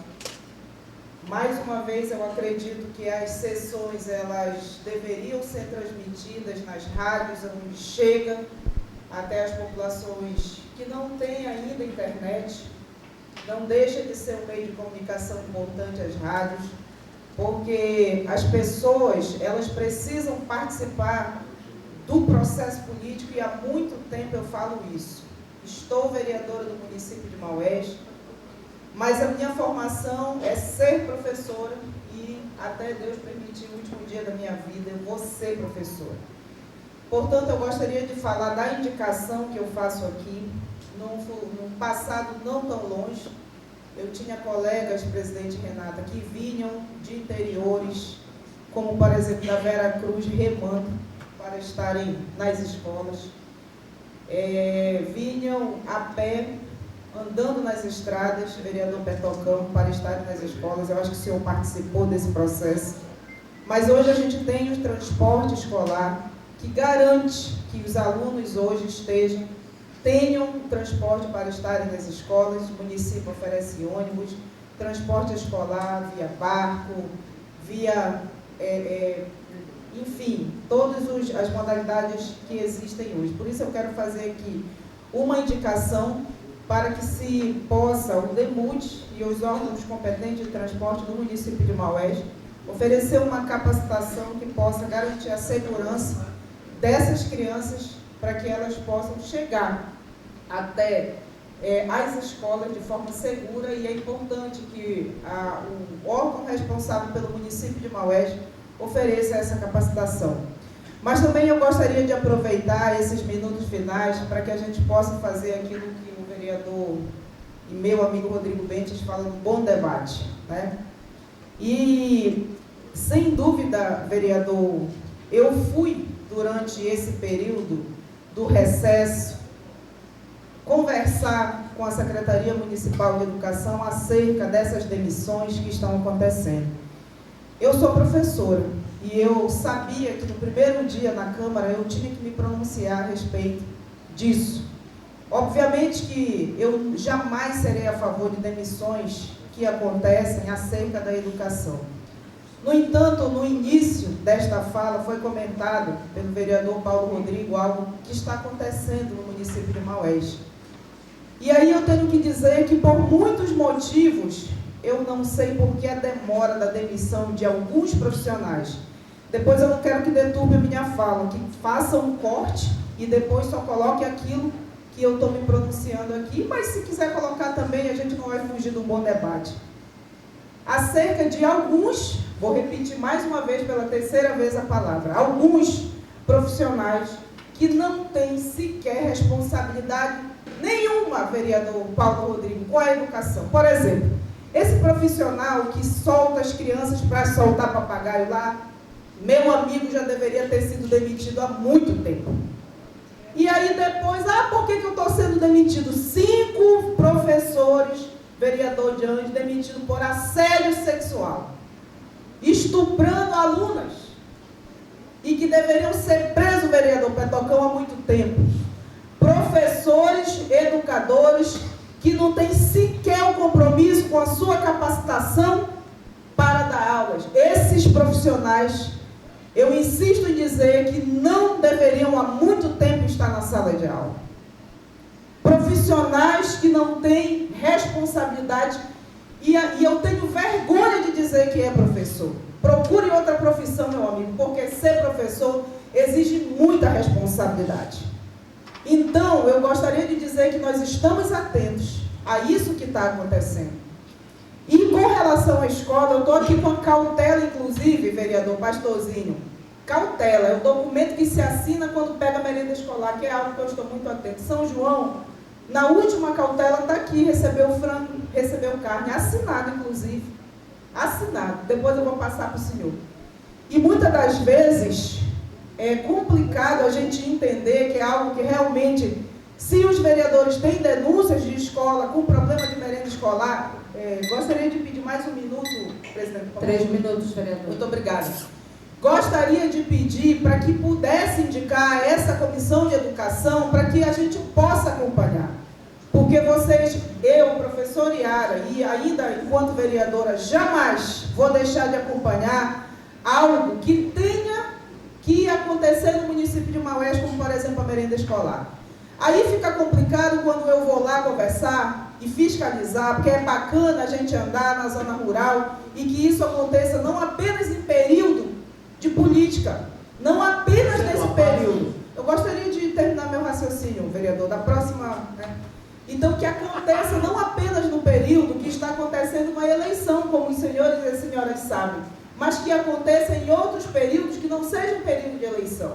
Mais uma vez, eu acredito que as sessões, elas deveriam ser transmitidas nas rádios, onde chega até as populações que não têm ainda internet. Não deixa de ser um meio de comunicação importante as rádios, porque as pessoas, elas precisam participar do processo político, e há muito tempo eu falo isso. Estou vereadora do município de Maués, mas a minha formação é ser professora, e até Deus permitir o último dia da minha vida eu vou ser professora. Portanto, eu gostaria de falar da indicação que eu faço aqui. Num passado não tão longe, eu tinha colegas, presidente Renata, que vinham de interiores, como, por exemplo, da Vera Cruz, remando para estarem nas escolas. Vinham a pé, andando nas estradas, vereador Petocão, para estarem nas escolas. Eu acho que o senhor participou desse processo. Mas hoje a gente tem o transporte escolar, que garante que os alunos hoje tenham transporte para estarem nas escolas. O município oferece ônibus, transporte escolar via barco, via, enfim, todas as modalidades que existem hoje. Por isso eu quero fazer aqui uma indicação para que se possa, o DEMUT e os órgãos competentes de transporte do município de Maués, oferecer uma capacitação que possa garantir a segurança dessas crianças, para que elas possam chegar até as escolas de forma segura. E é importante que o órgão responsável pelo município de Maués ofereça essa capacitação. Mas também eu gostaria de aproveitar esses minutos finais para que a gente possa fazer aquilo que o vereador e meu amigo Rodrigo Bentes fala, um bom debate, né? E, sem dúvida, vereador, eu fui, durante esse período do recesso, conversar com a Secretaria Municipal de Educação acerca dessas demissões que estão acontecendo. Eu sou professora e eu sabia que no primeiro dia na Câmara eu tinha que me pronunciar a respeito disso. Obviamente que eu jamais serei a favor de demissões que acontecem acerca da educação. No entanto, no início desta fala foi comentado pelo vereador Paulo Rodrigo algo que está acontecendo no município de Maués. E aí eu tenho que dizer que por muitos motivos, eu não sei por que a demora da demissão de alguns profissionais. Depois eu não quero que deturbe a minha fala, que faça um corte e depois só coloque aquilo que eu estou me pronunciando aqui, mas se quiser colocar também, a gente não vai fugir de um bom debate. Acerca de alguns, vou repetir mais uma vez pela terceira vez a palavra, alguns profissionais que não têm sequer responsabilidade nenhuma, vereador Paulo Rodrigo, com a educação. Por exemplo, esse profissional que solta as crianças para soltar papagaio lá, meu amigo já deveria ter sido demitido há muito tempo. E aí depois, por que eu estou sendo demitido? 5 professores, vereador de Anjos, demitidos por assédio sexual, estuprando alunas, e que deveriam ser presos, vereador Petocão, há muito tempo. Professores, educadores, que não têm sequer o compromisso com a sua capacitação para dar aulas. Esses profissionais, eu insisto em dizer que não deveriam há muito tempo estar na sala de aula. Profissionais que não têm responsabilidade, e eu tenho vergonha de dizer que é professor. Procure outra profissão, meu amigo, porque ser professor exige muita responsabilidade. Então, eu gostaria de dizer que nós estamos atentos a isso que está acontecendo. E com relação à escola, eu estou aqui com a cautela, inclusive, vereador Pastorzinho. Cautela é o documento que se assina quando pega a merenda escolar, que é algo que eu estou muito atento. São João, na última cautela, está aqui, recebeu frango, recebeu carne, assinado, inclusive. Assinado. Depois eu vou passar para o senhor. E muitas das vezes é complicado a gente entender que é algo que realmente, se os vereadores têm denúncias de escola com problema de merenda escolar, gostaria de pedir mais um minuto, presidente. 3 minutos, vereador. Muito obrigada. Gostaria de pedir para que pudesse indicar essa comissão de educação para que a gente possa acompanhar. Porque vocês, eu, professor Iara, e ainda enquanto vereadora, jamais vou deixar de acompanhar algo que tenha que acontecer no município de Maués, como por exemplo a merenda escolar. Aí fica complicado quando eu vou lá conversar e fiscalizar, porque é bacana a gente andar na zona rural e que isso aconteça não apenas em período de política, não apenas nesse período. Eu gostaria de terminar meu raciocínio, vereador, da próxima, né? Então, que aconteça não apenas no período que está acontecendo uma eleição, como os senhores e as senhoras sabem, mas que aconteça em outros períodos que não seja um período de eleição.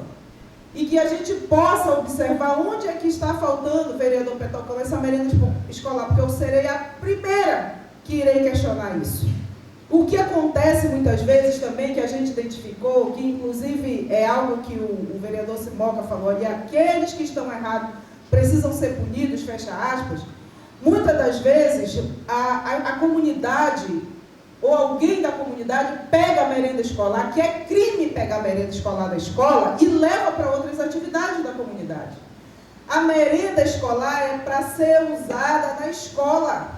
E que a gente possa observar onde é que está faltando, vereador Petocão, essa merenda escolar, porque eu serei a primeira que irei questionar isso. O que acontece muitas vezes também, que a gente identificou, que inclusive é algo que o vereador Simoca falou ali, aqueles que estão errados precisam ser punidos, fecha aspas. Muitas das vezes a comunidade ou alguém da comunidade pega a merenda escolar, que é crime pegar a merenda escolar da escola, e leva para outras atividades da comunidade. A merenda escolar é para ser usada na escola,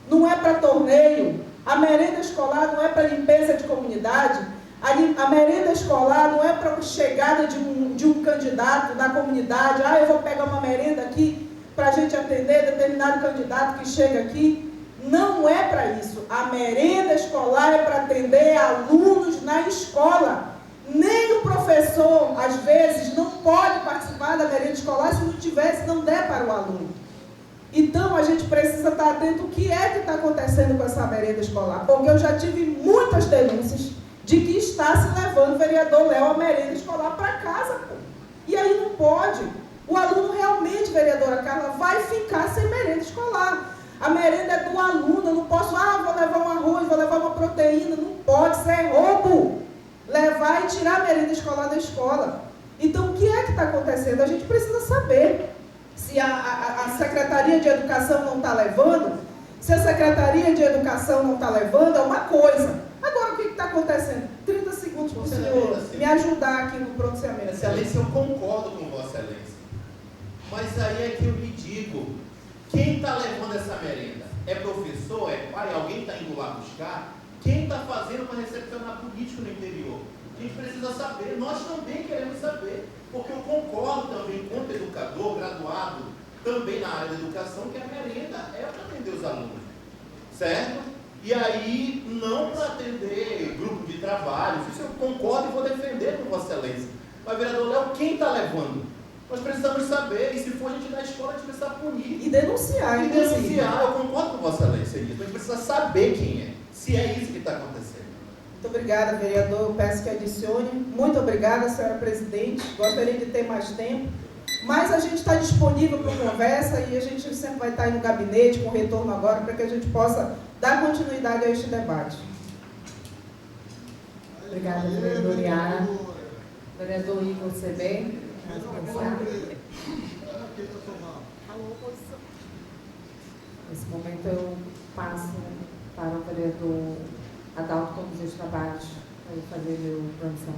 não é para torneio. A merenda escolar não é para limpeza de comunidade. A merenda escolar não é para a chegada de um candidato na comunidade. Eu vou pegar uma merenda aqui para a gente atender determinado candidato que chega aqui. Não é para isso. A merenda escolar é para atender alunos na escola. Nem o professor, às vezes, não pode participar da merenda escolar se não tivesse, não der para o aluno. Então, a gente precisa estar atento ao que é que está acontecendo com essa merenda escolar. Porque eu já tive muitas denúncias de que está se levando o vereador Léo a merenda escolar para casa. Pô. E aí não pode. O aluno realmente, vereadora Carla, vai ficar sem merenda escolar. A merenda é do aluno, eu não posso, vou levar um arroz, vou levar uma proteína. Não pode, isso é roubo. Levar e tirar a merenda escolar da escola. Então, o que é que está acontecendo? A gente precisa saber. Se a Secretaria de Educação não está levando, se a Secretaria de Educação não está levando, é uma coisa. Agora, o que está acontecendo? 30 segundos para o senhor me ajudar aqui no pronunciamento. Excelência, eu concordo com Vossa Excelência. Mas aí é que eu lhe digo, quem está levando essa merenda? É professor? É pai? Alguém está indo lá buscar? Quem está fazendo uma recepção? questionar político no interior. A gente precisa saber, nós também queremos saber, porque eu concordo também com o educador graduado, também na área da educação, que a merenda é para atender os alunos, certo? E aí, não para atender grupo de trabalho, isso eu concordo e vou defender com Vossa Excelência. Mas, vereador Léo, quem está levando? Nós precisamos saber, e se for a gente da escola, a gente precisa punir. E denunciar, eu concordo com Vossa Excelência nisso, mas a gente precisa saber quem é, se é isso que está acontecendo. Muito obrigada, vereador. Eu peço que adicione. Muito obrigada, senhora presidente. Gostaria de ter mais tempo, mas a gente está disponível para conversa e a gente sempre vai estar aí no gabinete, com retorno agora, para que a gente possa dar continuidade a este debate. Obrigada, vereador Iara. Vereador Igor CB. Nesse momento eu passo para o vereador Adalto conduzir os trabalhos para ele fazer meu plantão.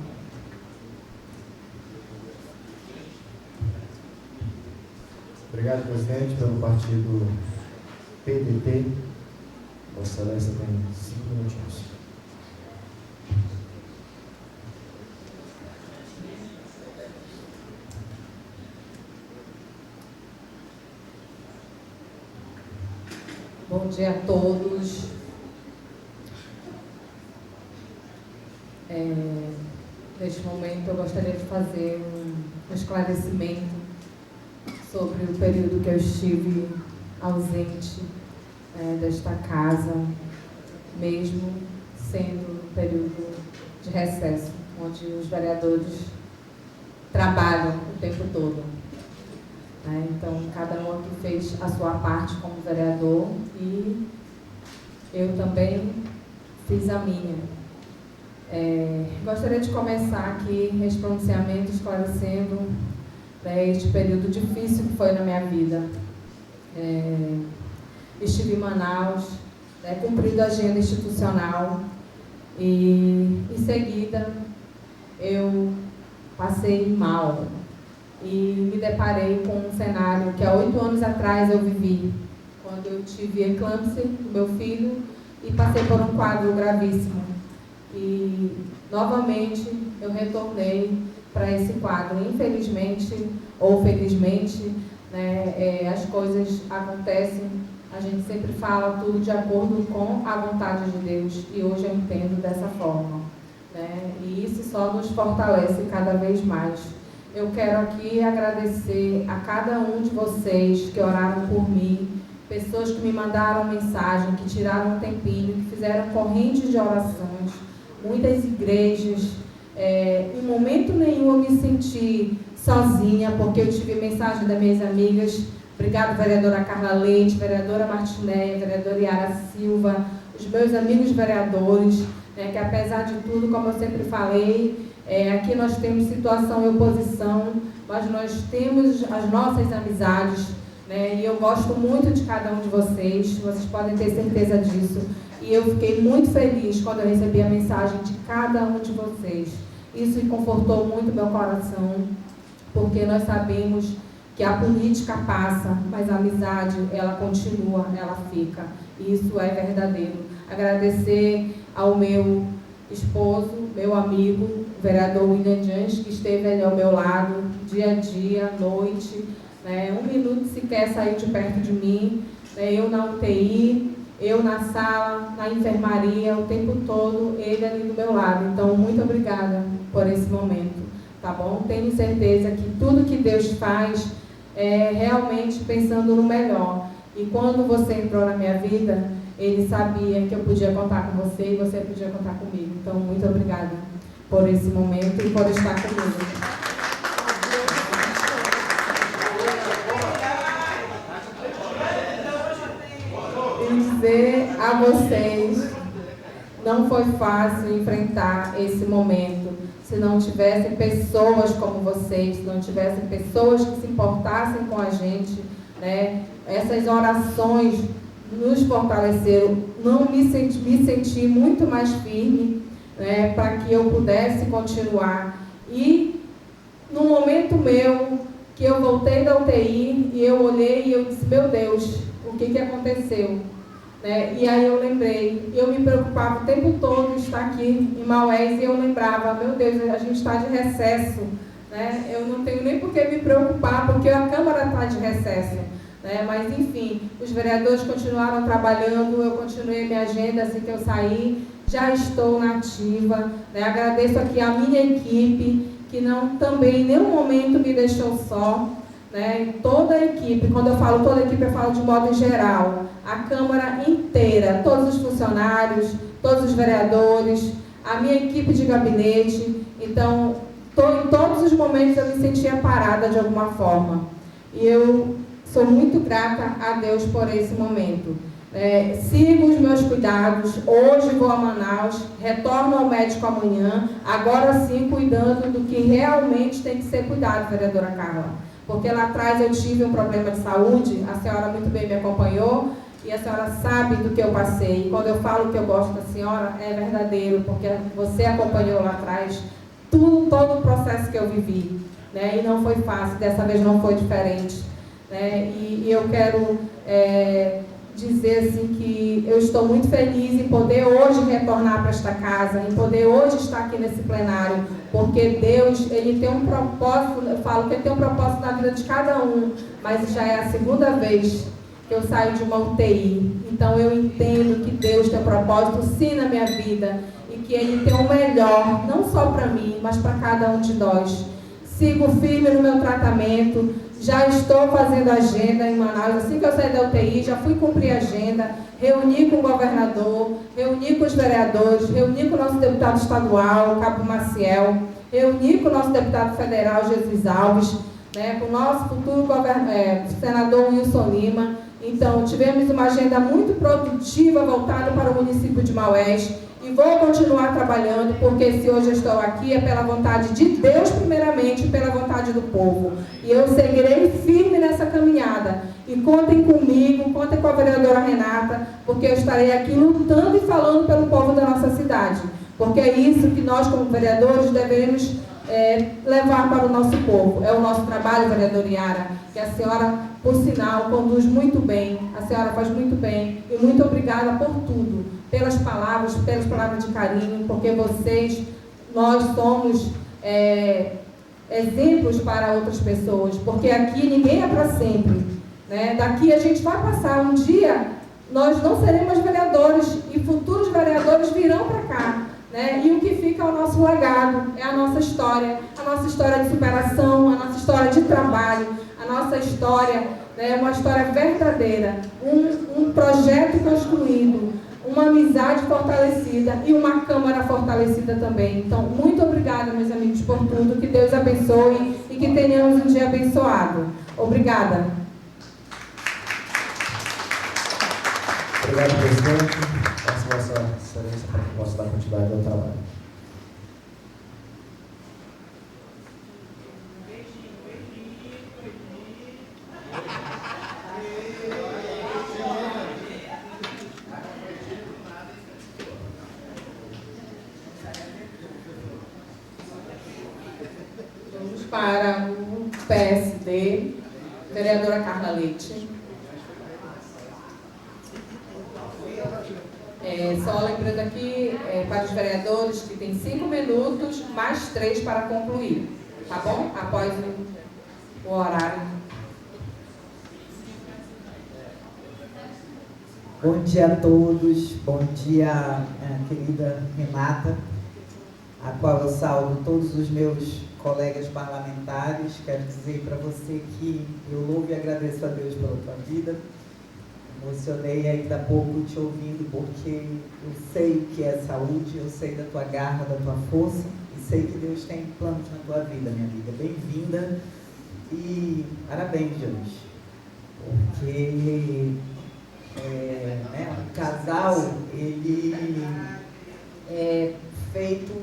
Obrigado, presidente, pelo partido PDT. Vossa Excelência tem 5 minutinhos. Bom dia a todos. Neste momento eu gostaria de fazer um esclarecimento sobre o período que eu estive ausente desta casa, mesmo sendo um período de recesso, onde os vereadores trabalham o tempo todo. Então, cada um aqui fez a sua parte como vereador e eu também fiz a minha. Gostaria de começar aqui esse pronunciamento esclarecendo este período difícil que foi na minha vida. Estive em Manaus, cumprindo a agenda institucional e, em seguida, eu passei mal e me deparei com um cenário que há 8 anos atrás eu vivi, quando eu tive eclâmpsia do meu filho e passei por um quadro gravíssimo. E, novamente, eu retornei para esse quadro. Infelizmente, ou felizmente, as coisas acontecem, a gente sempre fala tudo de acordo com a vontade de Deus, e hoje eu entendo dessa forma. E isso só nos fortalece cada vez mais. Eu quero aqui agradecer a cada um de vocês que oraram por mim, pessoas que me mandaram mensagem, que tiraram um tempinho, que fizeram correntes de orações, muitas igrejas. Em momento nenhum eu me senti sozinha, porque eu tive mensagem das minhas amigas. Obrigado, vereadora Carla Leite, vereadora Martinéia, vereadora Yara Silva, os meus amigos vereadores, que apesar de tudo, como eu sempre falei, aqui nós temos situação e oposição, mas nós temos as nossas amizades, e eu gosto muito de cada um de vocês podem ter certeza disso. E eu fiquei muito feliz quando eu recebi a mensagem de cada um de vocês. Isso confortou muito meu coração, porque nós sabemos que a política passa, mas a amizade, ela continua, ela fica. E isso é verdadeiro. Agradecer ao meu esposo, meu amigo, o vereador William Jans, que esteve ali ao meu lado, dia a dia, noite, 1 minuto sequer saiu de perto de mim, eu na UTI, eu na sala, na enfermaria, o tempo todo, ele ali do meu lado. Então, muito obrigada por esse momento, tá bom? Tenho certeza que tudo que Deus faz é realmente pensando no melhor. E quando você entrou na minha vida, Ele sabia que eu podia contar com você e você podia contar comigo. Então, muito obrigada por esse momento e por estar comigo. Dizer a vocês, não foi fácil enfrentar esse momento. Se não tivessem pessoas como vocês, se não tivessem pessoas que se importassem com a gente, essas orações nos fortaleceram. Não me senti muito mais firme, para que eu pudesse continuar. E no momento meu, que eu voltei da UTI, e eu olhei e eu disse, meu Deus, o que aconteceu? né? E aí eu lembrei, eu me preocupava o tempo todo em estar aqui em Maués, e eu lembrava, meu Deus, a gente está de recesso, né? Eu não tenho nem por que me preocupar, porque a Câmara está de recesso, né? Mas enfim, os vereadores continuaram trabalhando, eu continuei minha agenda assim que eu saí, já estou na ativa, né? Agradeço aqui a minha equipe, que não também em nenhum momento me deixou só, né? Toda a equipe, quando eu falo toda a equipe, eu falo de modo geral, a Câmara inteira, todos os funcionários, todos os vereadores, a minha equipe de gabinete. Então, em todos os momentos eu me sentia parada de alguma forma. E eu sou muito grata a Deus por esse momento. Sigo os meus cuidados, hoje vou a Manaus, retorno ao médico amanhã, agora sim cuidando do que realmente tem que ser cuidado, vereadora Carla. Porque lá atrás eu tive um problema de saúde, a senhora muito bem me acompanhou, e a senhora sabe do que eu passei. E quando eu falo que eu gosto da senhora, é verdadeiro, porque você acompanhou lá atrás todo o processo que eu vivi, né? E não foi fácil, dessa vez não foi diferente, né? E eu quero dizer assim que eu estou muito feliz em poder hoje retornar para esta casa, em poder hoje estar aqui nesse plenário, porque Deus, Ele tem um propósito, eu falo que Ele tem um propósito na vida de cada um, mas já é a segunda vez que eu saio de uma UTI. Então eu entendo que Deus tem um propósito sim na minha vida e que Ele tem o melhor, não só para mim, mas para cada um de nós. Sigo firme no meu tratamento, já estou fazendo agenda em Manaus, assim que eu saí da UTI, já fui cumprir a agenda, reuni com o governador, reuni com os vereadores, reuni com o nosso deputado estadual, Cabo Maciel, reuni com o nosso deputado federal, Jesus Alves, né, com o nosso futuro senador Wilson Lima. Então, tivemos uma agenda muito produtiva voltada para o município de Maués e vou continuar trabalhando, porque se hoje eu estou aqui é pela vontade de Deus primeiramente e pela vontade do povo. E eu seguirei firme nessa caminhada. E contem comigo, contem com a vereadora Renata, porque eu estarei aqui lutando e falando pelo povo da nossa cidade. Porque é isso que nós, como vereadores, devemos levar para o nosso povo. É o nosso trabalho, vereadora Yara, que a senhora, por sinal, conduz muito bem, a senhora faz muito bem, e muito obrigada por tudo, pelas palavras de carinho, porque nós somos exemplos para outras pessoas, porque aqui ninguém é para sempre, né? Daqui a gente vai passar um dia, nós não seremos vereadores, e futuros vereadores virão para cá. Né? E o que fica é o nosso legado, é a nossa história de superação, a nossa história de trabalho, a nossa história, né, uma história verdadeira, um projeto construído, uma amizade fortalecida e uma Câmara fortalecida também. Então, muito obrigada, meus amigos, por tudo, que Deus abençoe e que tenhamos um dia abençoado. Obrigada. Obrigado, presidente. Vossa Excelência, para que possa dar continuidade ao trabalho. Vamos para o PSD, vereadora Carla Leite. Só lembrando aqui para os vereadores que tem 5 minutos, mais 3 para concluir, tá bom? Após o horário. Bom dia a todos, bom dia, querida Renata, a qual eu salvo todos os meus colegas parlamentares. Quero dizer para você que eu louvo e agradeço a Deus pela tua vida. Emocionei ainda há pouco te ouvindo, porque eu sei o que é saúde, eu sei da tua garra, da tua força, e sei que Deus tem planos na tua vida, minha amiga. Bem-vinda e parabéns, Deus, porque o casal, ele é feito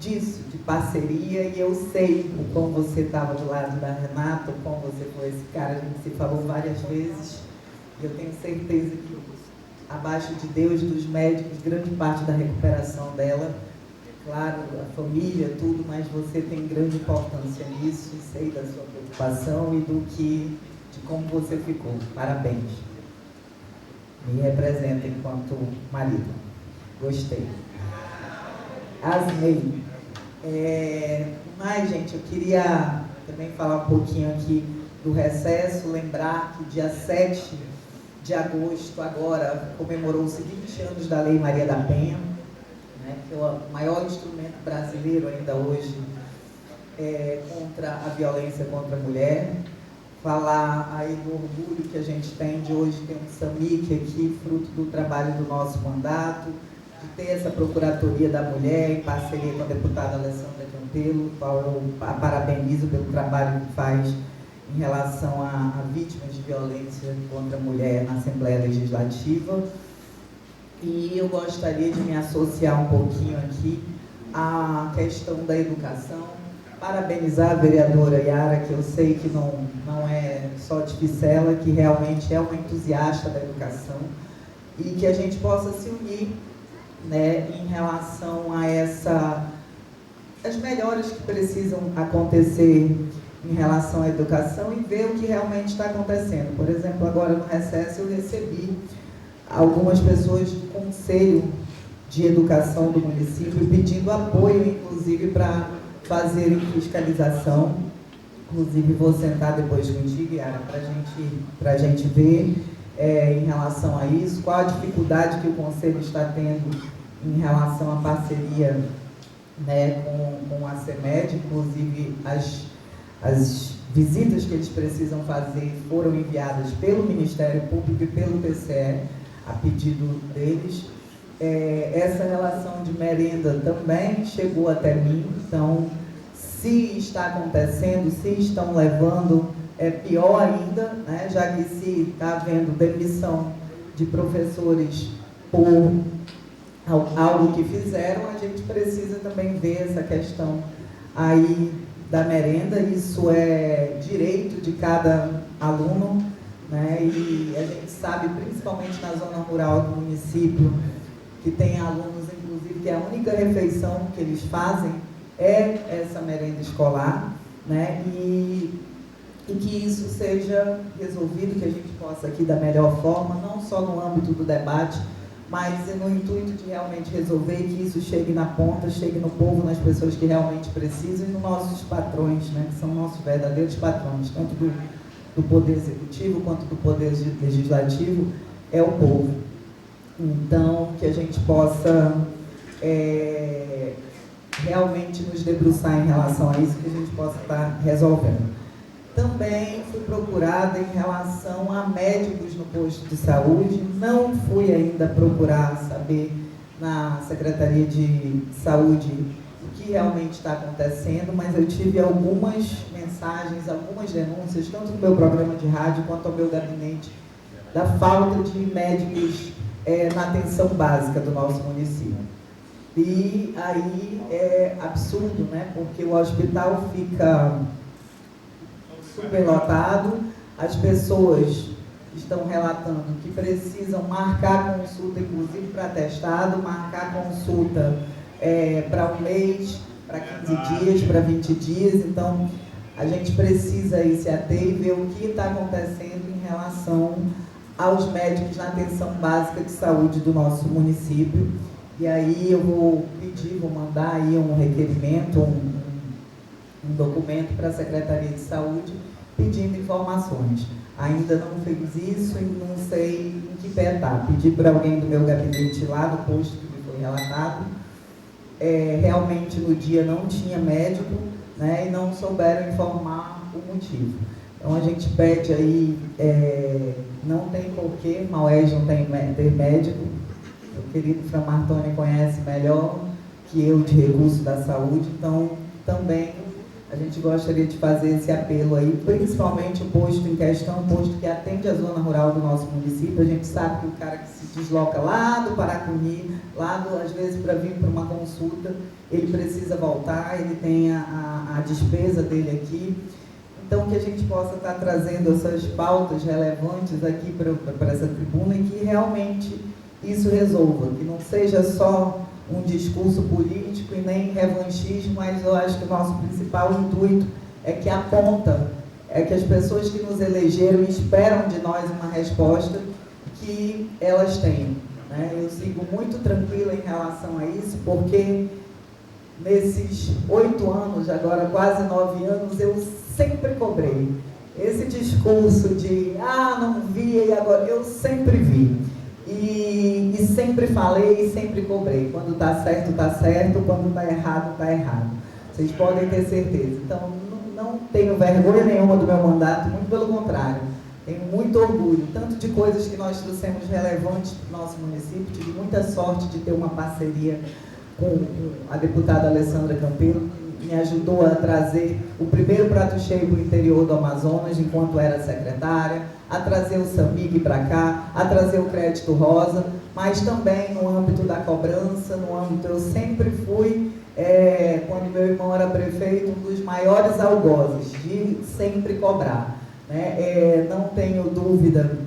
disso, de parceria, e eu sei o quão você estava do lado da Renata, o quão você foi esse cara, a gente se falou várias vezes. Eu tenho certeza que, abaixo de Deus, dos médicos, grande parte da recuperação dela, claro, a família, tudo, mas você tem grande importância nisso, sei da sua preocupação e de como você ficou. Parabéns. me representa enquanto marido. Gostei. Asmei. Mas, gente, eu queria também falar um pouquinho aqui do recesso, lembrar que dia 7 de agosto, agora, comemorou-se 20 anos da Lei Maria da Penha, né, que é o maior instrumento brasileiro ainda hoje contra a violência contra a mulher. Falar aí do orgulho que a gente tem de hoje ter um SAMIC aqui, fruto do trabalho do nosso mandato, de ter essa Procuradoria da Mulher, em parceria com a deputada Alessandra Campelo, qual eu a parabenizo pelo trabalho que faz em relação a vítimas de violência contra a mulher na Assembleia Legislativa. E eu gostaria de me associar um pouquinho aqui à questão da educação, parabenizar a vereadora Yara, que eu sei que não é só de Ficela, que realmente é uma entusiasta da educação, e que a gente possa se unir, né, em relação a as melhores que precisam acontecer em relação à educação e ver o que realmente está acontecendo. Por exemplo, agora no recesso eu recebi algumas pessoas do Conselho de Educação do município pedindo apoio, inclusive, para fazerem fiscalização. Inclusive, vou sentar depois contigo, Yara, para a gente ver em relação a isso, qual a dificuldade que o Conselho está tendo em relação à parceria, né, com a CEMED. Inclusive, as visitas que eles precisam fazer foram enviadas pelo Ministério Público e pelo TCE, a pedido deles. Essa relação de merenda também chegou até mim, então, se está acontecendo, se estão levando, é pior ainda, né, já que se está havendo demissão de professores por algo que fizeram, a gente precisa também ver essa questão aí da merenda. Isso é direito de cada aluno, né? E a gente sabe, principalmente na zona rural do município, que tem alunos, inclusive, que a única refeição que eles fazem é essa merenda escolar, né? E que isso seja resolvido, que a gente possa aqui da melhor forma, não só no âmbito do debate, mas no intuito de realmente resolver e que isso chegue na ponta, chegue no povo, nas pessoas que realmente precisam e nos nossos patrões, né, que são nossos verdadeiros patrões, tanto do Poder Executivo quanto do Poder Legislativo, é o povo. Então, que a gente possa realmente nos debruçar em relação a isso, que a gente possa estar resolvendo. Também fui procurada em relação a médicos no posto de saúde. Não fui ainda procurar saber na Secretaria de Saúde o que realmente está acontecendo, mas eu tive algumas mensagens, algumas denúncias, tanto no meu programa de rádio quanto ao meu gabinete, da falta de médicos na atenção básica do nosso município. E aí é absurdo, né? Porque o hospital fica superlotado, as pessoas estão relatando que precisam marcar consulta, inclusive para atestado, marcar consulta para um mês, para 15 dias, para 20 dias. Então, a gente precisa aí se ater e ver o que está acontecendo em relação aos médicos na atenção básica de saúde do nosso município. E aí eu vou mandar aí um requerimento, um documento para a Secretaria de Saúde pedindo informações. Ainda não fiz isso e não sei em que pé está. Pedi para alguém do meu gabinete lá no posto que me foi relatado. Realmente no dia não tinha médico, né, e não souberam informar o motivo. Então a gente pede aí, não tem porquê, Maués não tem ter médico. O querido Fran Martoni conhece melhor que eu de recurso da saúde, então também a gente gostaria de fazer esse apelo aí, principalmente o posto em questão, o posto que atende a zona rural do nosso município. A gente sabe que o cara que se desloca lá do Paracuni, às vezes para vir para uma consulta, ele precisa voltar, ele tem a despesa dele aqui. Então, que a gente possa estar trazendo essas pautas relevantes aqui para essa tribuna e que realmente isso resolva, que não seja só um discurso político e nem revanchismo, mas eu acho que o nosso principal intuito é que aponta, que as pessoas que nos elegeram esperam de nós uma resposta, que elas têm, né? Eu sigo muito tranquila em relação a isso, porque nesses 8 anos, agora quase 9 anos, eu sempre cobrei. Esse discurso de, não via e agora, eu sempre vi. E sempre falei e sempre cobrei. Quando está certo, quando está errado, está errado. Vocês podem ter certeza. Então, não tenho vergonha nenhuma do meu mandato, muito pelo contrário. Tenho muito orgulho, tanto de coisas que nós trouxemos relevantes para o nosso município. Tive muita sorte de ter uma parceria com a deputada Alessandra Campelo, que me ajudou a trazer o primeiro prato cheio para o interior do Amazonas, enquanto era secretária, a trazer o SAMIG para cá, a trazer o crédito rosa, mas também no âmbito da cobrança, eu sempre fui, quando meu irmão era prefeito, um dos maiores algozes de sempre cobrar. Não tenho dúvida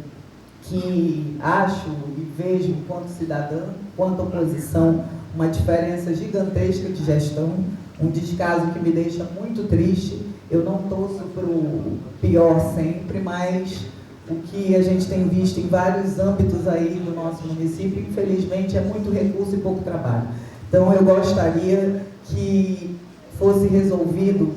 que acho e vejo, enquanto cidadã, enquanto oposição, uma diferença gigantesca de gestão, um descaso que me deixa muito triste. Eu não torço para o pior sempre, mas o que a gente tem visto em vários âmbitos aí do nosso município, infelizmente, é muito recurso e pouco trabalho. Então, eu gostaria que fosse resolvido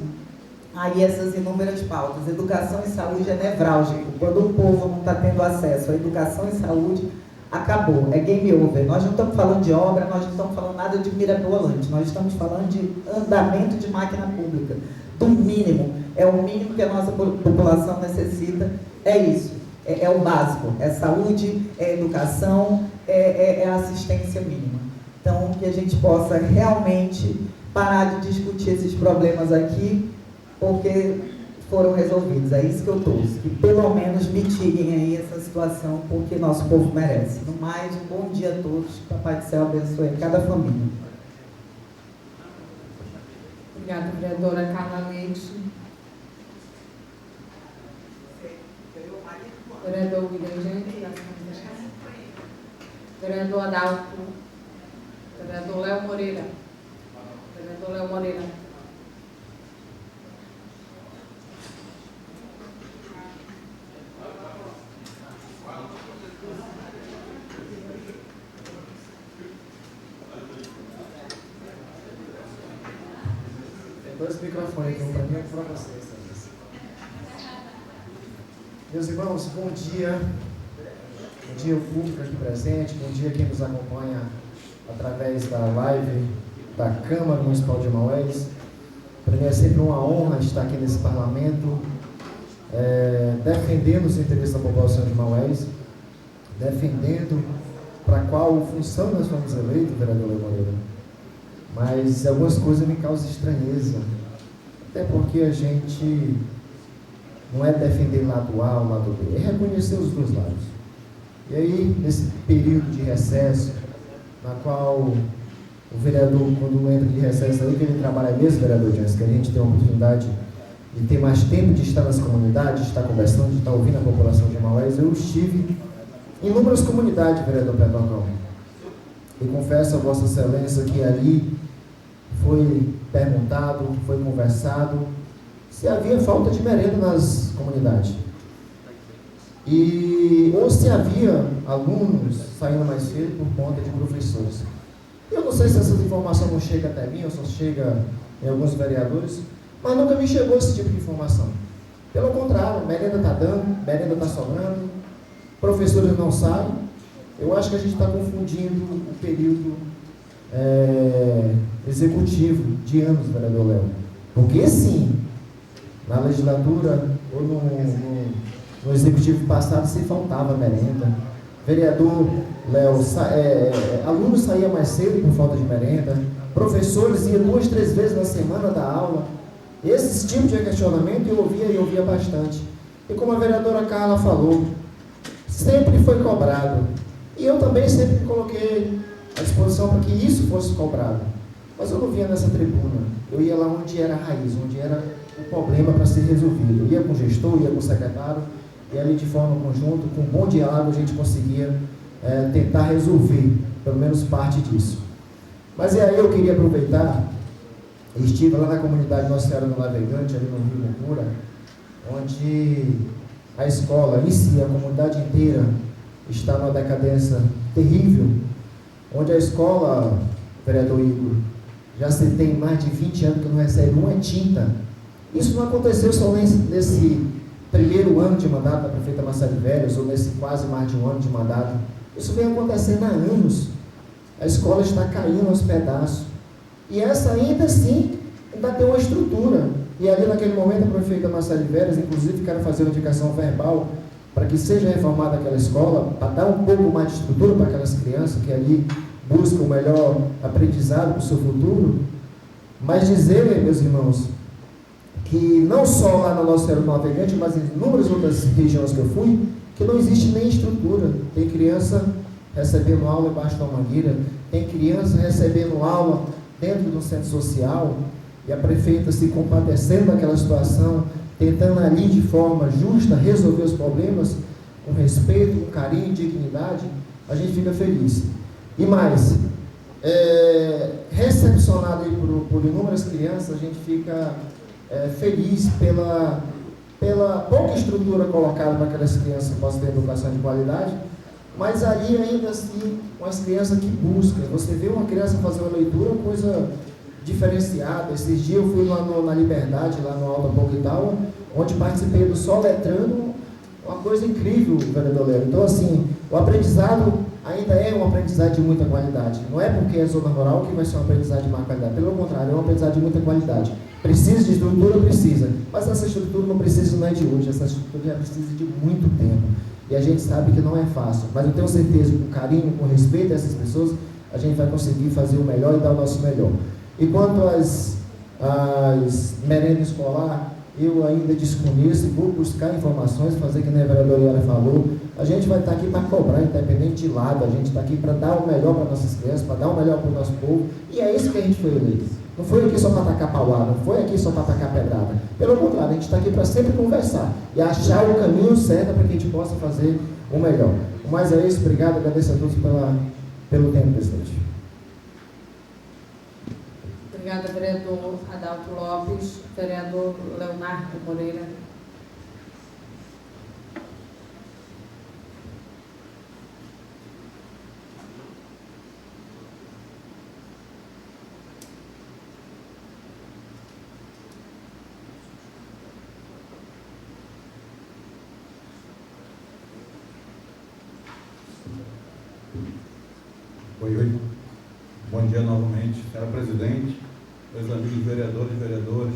aí essas inúmeras pautas. Educação e saúde é nevrálgico. Quando o povo não está tendo acesso à educação e saúde, acabou, é game over. Nós não estamos falando de obra, nós não estamos falando nada de mirabolante, nós estamos falando de andamento de máquina pública, do mínimo, é o mínimo que a nossa população necessita, é isso, é o básico, é saúde, é educação, é assistência mínima. Então, que a gente possa realmente parar de discutir esses problemas aqui, porque foram resolvidos. É isso que eu torço, que pelo menos mitiguem aí essa situação, porque nosso povo merece. No mais, um bom dia a todos, que o Papai do Céu abençoe cada família. Obrigada, vereadora Carla Leite. Vereador William Gente. Vereador Adalto. Vereador Léo Moreira. Vereador Léo Moreira. Dois microfones, um para mim e um para vocês. Meus irmãos, bom dia. Bom dia ao público aqui presente, bom dia quem nos acompanha através da live da Câmara Municipal de Maués. Para mim é sempre uma honra estar aqui nesse parlamento, defendendo os interesses da população de Maués, defendendo para qual função nós fomos eleitos, vereador Léo Moreira. Mas algumas coisas me causam estranheza, até porque a gente não é defender lado A ou lado B, é reconhecer os dois lados. E aí, nesse período de recesso, na qual o vereador, quando entra de recesso, aí que ele trabalha mesmo, vereador Jans, que a gente tem a oportunidade de ter mais tempo de estar nas comunidades, de estar conversando, de estar ouvindo a população de Maués. Eu estive em inúmeras comunidades, vereador Pedro. E confesso a Vossa Excelência que ali foi perguntado, foi conversado se havia falta de merenda nas comunidades. Ou se havia alunos saindo mais cedo por conta de professores. Eu não sei se essa informação não chega até mim, ou só chega em alguns vereadores, mas nunca me chegou esse tipo de informação. Pelo contrário, merenda está dando, merenda está sobrando, professores não saem. Eu acho que a gente está confundindo o período executivo de anos, vereador Léo. Porque sim, na legislatura ou no executivo passado se faltava merenda. Vereador Léo, alunos saíam mais cedo por falta de merenda, professores iam 2, 3 vezes na semana da aula. Esse tipo de questionamento eu ouvia bastante. E como a vereadora Carla falou, sempre foi cobrado. E eu também sempre me coloquei à disposição para que isso fosse cobrado. Mas eu não via nessa tribuna. Eu ia lá onde era a raiz, onde era o problema para ser resolvido. Eu ia com o gestor, ia com o secretário, e ali de forma conjunta, com um bom diálogo, a gente conseguia tentar resolver, pelo menos parte disso. Mas e aí eu queria aproveitar, estive lá na comunidade Nossa Senhora do Navegante, ali no Rio Mucura, onde a escola em si, a comunidade inteira, está numa decadência terrível, onde a escola, vereador Igor, já se tem mais de 20 anos que não recebe uma tinta. Isso não aconteceu só nesse primeiro ano de mandato da prefeita Marcele Veras, ou nesse quase mais de um ano de mandato. Isso vem acontecendo há anos. A escola está caindo aos pedaços. E essa ainda assim, ainda tem uma estrutura. E ali naquele momento a prefeita Marcele Veras, inclusive, quero fazer uma indicação verbal para que seja reformada aquela escola, para dar um pouco mais de estrutura para aquelas crianças que ali buscam o melhor aprendizado para o seu futuro. Mas dizer, meus irmãos, que não só lá no nosso Cerro Navegante, mas em inúmeras outras regiões que eu fui, que não existe nem estrutura. Tem criança recebendo aula embaixo da mangueira, tem criança recebendo aula dentro do centro social, e a prefeita se compadecendo daquela situação, tentando ali de forma justa resolver os problemas, com respeito, com carinho, dignidade, a gente fica feliz. E mais, recepcionado aí por inúmeras crianças, a gente fica feliz pela pouca estrutura colocada para aquelas crianças que possam ter educação de qualidade, mas ali ainda assim, umas crianças que buscam. Você vê uma criança fazer uma leitura, coisa diferenciada. Esses dias eu fui lá na Liberdade, lá no Alto Apoquital, onde participei do Soletrando, uma coisa incrível, vereador Léo. Então, assim, o aprendizado ainda é um aprendizado de muita qualidade. Não é porque é zona rural que vai ser um aprendizado de má qualidade. Pelo contrário, é um aprendizado de muita qualidade. Precisa de estrutura? Precisa. Mas essa estrutura não precisa não é de hoje. Essa estrutura já precisa de muito tempo. E a gente sabe que não é fácil. Mas eu tenho certeza que com carinho, com respeito a essas pessoas, a gente vai conseguir fazer o melhor e dar o nosso melhor. E quanto às merendas escolar, eu ainda desconheço e vou buscar informações, fazer que nem a vereadora Yara falou. A gente vai estar aqui para cobrar, independente de lado. A gente está aqui para dar o melhor para nossas crianças, para dar o melhor para o nosso povo. E é isso que a gente foi eleito. Não foi aqui só para atacar pauada, não foi aqui só para atacar pedrada. Pelo contrário, a gente está aqui para sempre conversar e achar o caminho certo para que a gente possa fazer o melhor. Mas é isso, obrigado, agradeço a todos pelo tempo, presidente. Obrigada, vereador Adalto Lopes. Vereador Leonardo Moreira. Oi. Bom dia novamente, senhora presidente, meus amigos vereadores e vereadoras,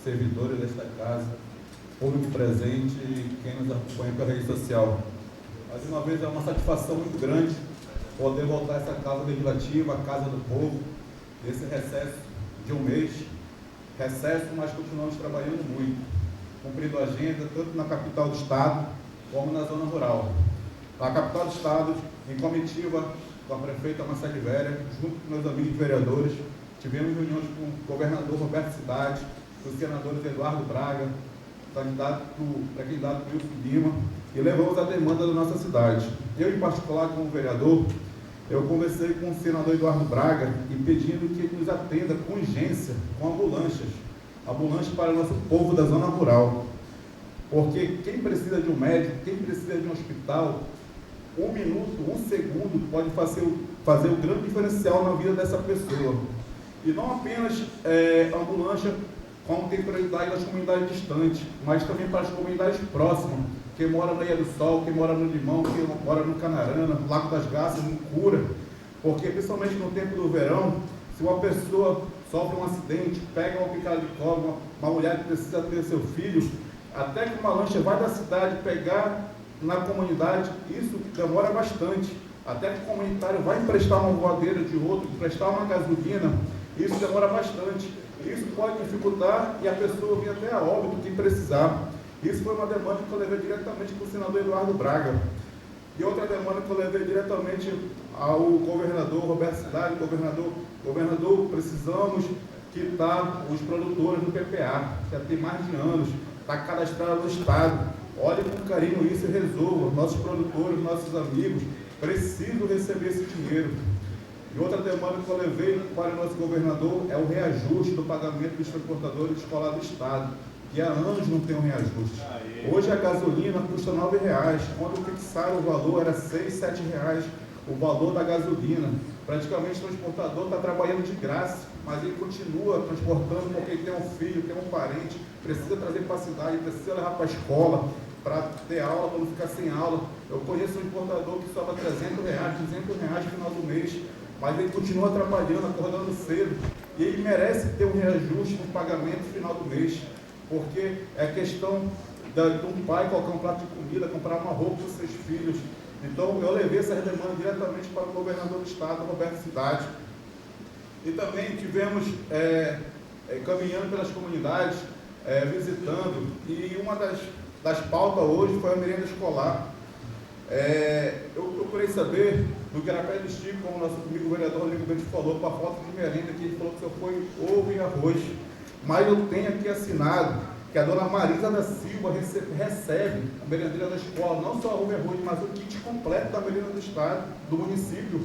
servidores desta casa, público presente e quem nos acompanha pela rede social. Mais uma vez é uma satisfação muito grande poder voltar a essa casa legislativa, a casa do povo, nesse recesso de um mês. Recesso, mas continuamos trabalhando muito, cumprindo a agenda tanto na capital do estado como na zona rural. Na capital do estado, em comitiva com a prefeita Marcele Veras, junto com meus amigos vereadores, tivemos reuniões com o governador Roberto Cidade, com os senadores Eduardo Braga, pré-candidato Wilson Lima, e levamos a demanda da nossa cidade. Eu, em particular, como vereador, eu conversei com o senador Eduardo Braga e pedindo que ele nos atenda com urgência, com ambulâncias para o nosso povo da zona rural. Porque quem precisa de um médico, quem precisa de um hospital, 1 minuto, 1 segundo pode fazer o grande diferencial na vida dessa pessoa. E não apenas ambulância, como tem prioridade nas comunidades distantes, mas também para as comunidades próximas, quem mora na Ilha do Sol, quem mora no Limão, quem mora no Canarana, no Lago das Garças, no Cura, porque principalmente no tempo do verão, se uma pessoa sofre um acidente, pega uma picada de cobra, uma mulher que precisa ter seu filho, até que uma lancha vai da cidade pegar na comunidade, isso demora bastante. Até que o comunitário vai emprestar uma voadeira de outro, emprestar uma gasolina, isso demora bastante. Isso pode dificultar e a pessoa vir até a óbito que precisar. Isso foi uma demanda que eu levei diretamente para o senador Eduardo Braga. E outra demanda que eu levei diretamente ao governador Roberto Cidade. Governador, precisamos quitar os produtores do PPA, que já tem mais de anos, está cadastrado no estado. Olhe com carinho isso e resolva. Nossos produtores, nossos amigos, precisam receber esse dinheiro. E outra demanda que eu levei para o nosso governador é o reajuste do pagamento dos transportadores escolar do estado. e há anos não tem um reajuste. Hoje a gasolina custa R$ 9,00. Quando fixaram o valor era R$ 6, R$ 7,00 o valor da gasolina. Praticamente o transportador está trabalhando de graça, mas ele continua transportando porque ele tem um filho, tem um parente, precisa trazer para a cidade, precisa levar para a escola, para ter aula, para não ficar sem aula. Eu conheço um importador que sobra R$ 300, R$ 200 no final do mês, mas ele continua trabalhando, acordando cedo, e ele merece ter um reajuste no pagamento no final do mês, porque é questão de um pai colocar um prato de comida, comprar uma roupa para os seus filhos. Então, eu levei essa demanda diretamente para o governador do estado, Roberto Cidade. E também tivemos, caminhando pelas comunidades, visitando, e uma das pautas hoje foi a merenda escolar. Eu procurei saber do Igarapé do Chico, como o nosso amigo vereador Rodrigo Bento falou, para a falta de merenda, que ele falou que só foi ovo e arroz. Mas eu tenho aqui assinado que a dona Marisa da Silva recebe a merendeira da escola, não só arroz e arroz, mas o kit completo da merenda do estado, do município.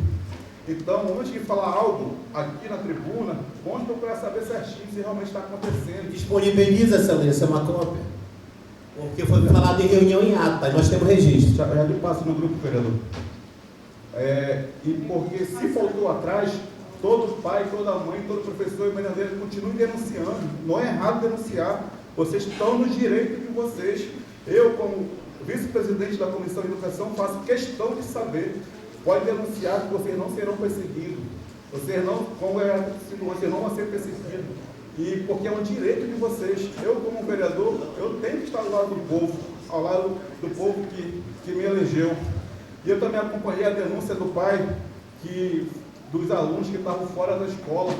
Então, antes de falar algo aqui na tribuna, vamos procurar saber certinho se realmente está acontecendo. Disponibiliza essa uma cópia, porque foi falado em reunião em ata, nós temos registro. Já lhe passo no grupo, vereador. E porque se faltou atrás, todo pai, toda mãe, todo professor e merendeiro continuem denunciando. Não é errado denunciar. Vocês estão no direito de vocês. Eu, como vice-presidente da Comissão de Educação, faço questão de saber. Pode denunciar que vocês não serão perseguidos. Vocês não, como vocês não vão ser perseguidos. E porque é um direito de vocês. Eu, como vereador, eu tenho que estar ao lado do povo, ao lado do povo que me elegeu. E eu também acompanhei a denúncia do pai, dos alunos que estavam fora da escola,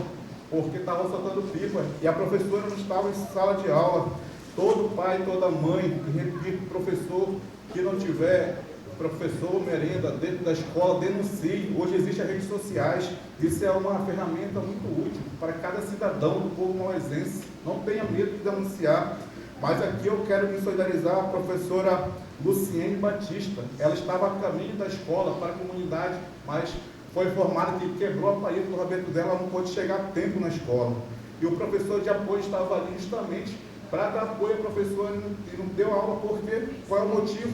porque estavam soltando pipa, e a professora não estava em sala de aula. Todo pai, toda mãe, e repito, professor que não tiver professor, merenda dentro da escola, denuncie. Hoje existem as redes sociais, isso é uma ferramenta muito útil para cada cidadão do povo mauesense. Não tenha medo de denunciar. Mas aqui eu quero me solidarizar a professora Luciene Batista. Ela estava a caminho da escola para a comunidade, mas foi informada que quebrou a parede do rabeta dela, não pôde chegar a tempo na escola. E o professor de apoio estava ali justamente para dar apoio à professora e não deu aula, porque qual é o motivo?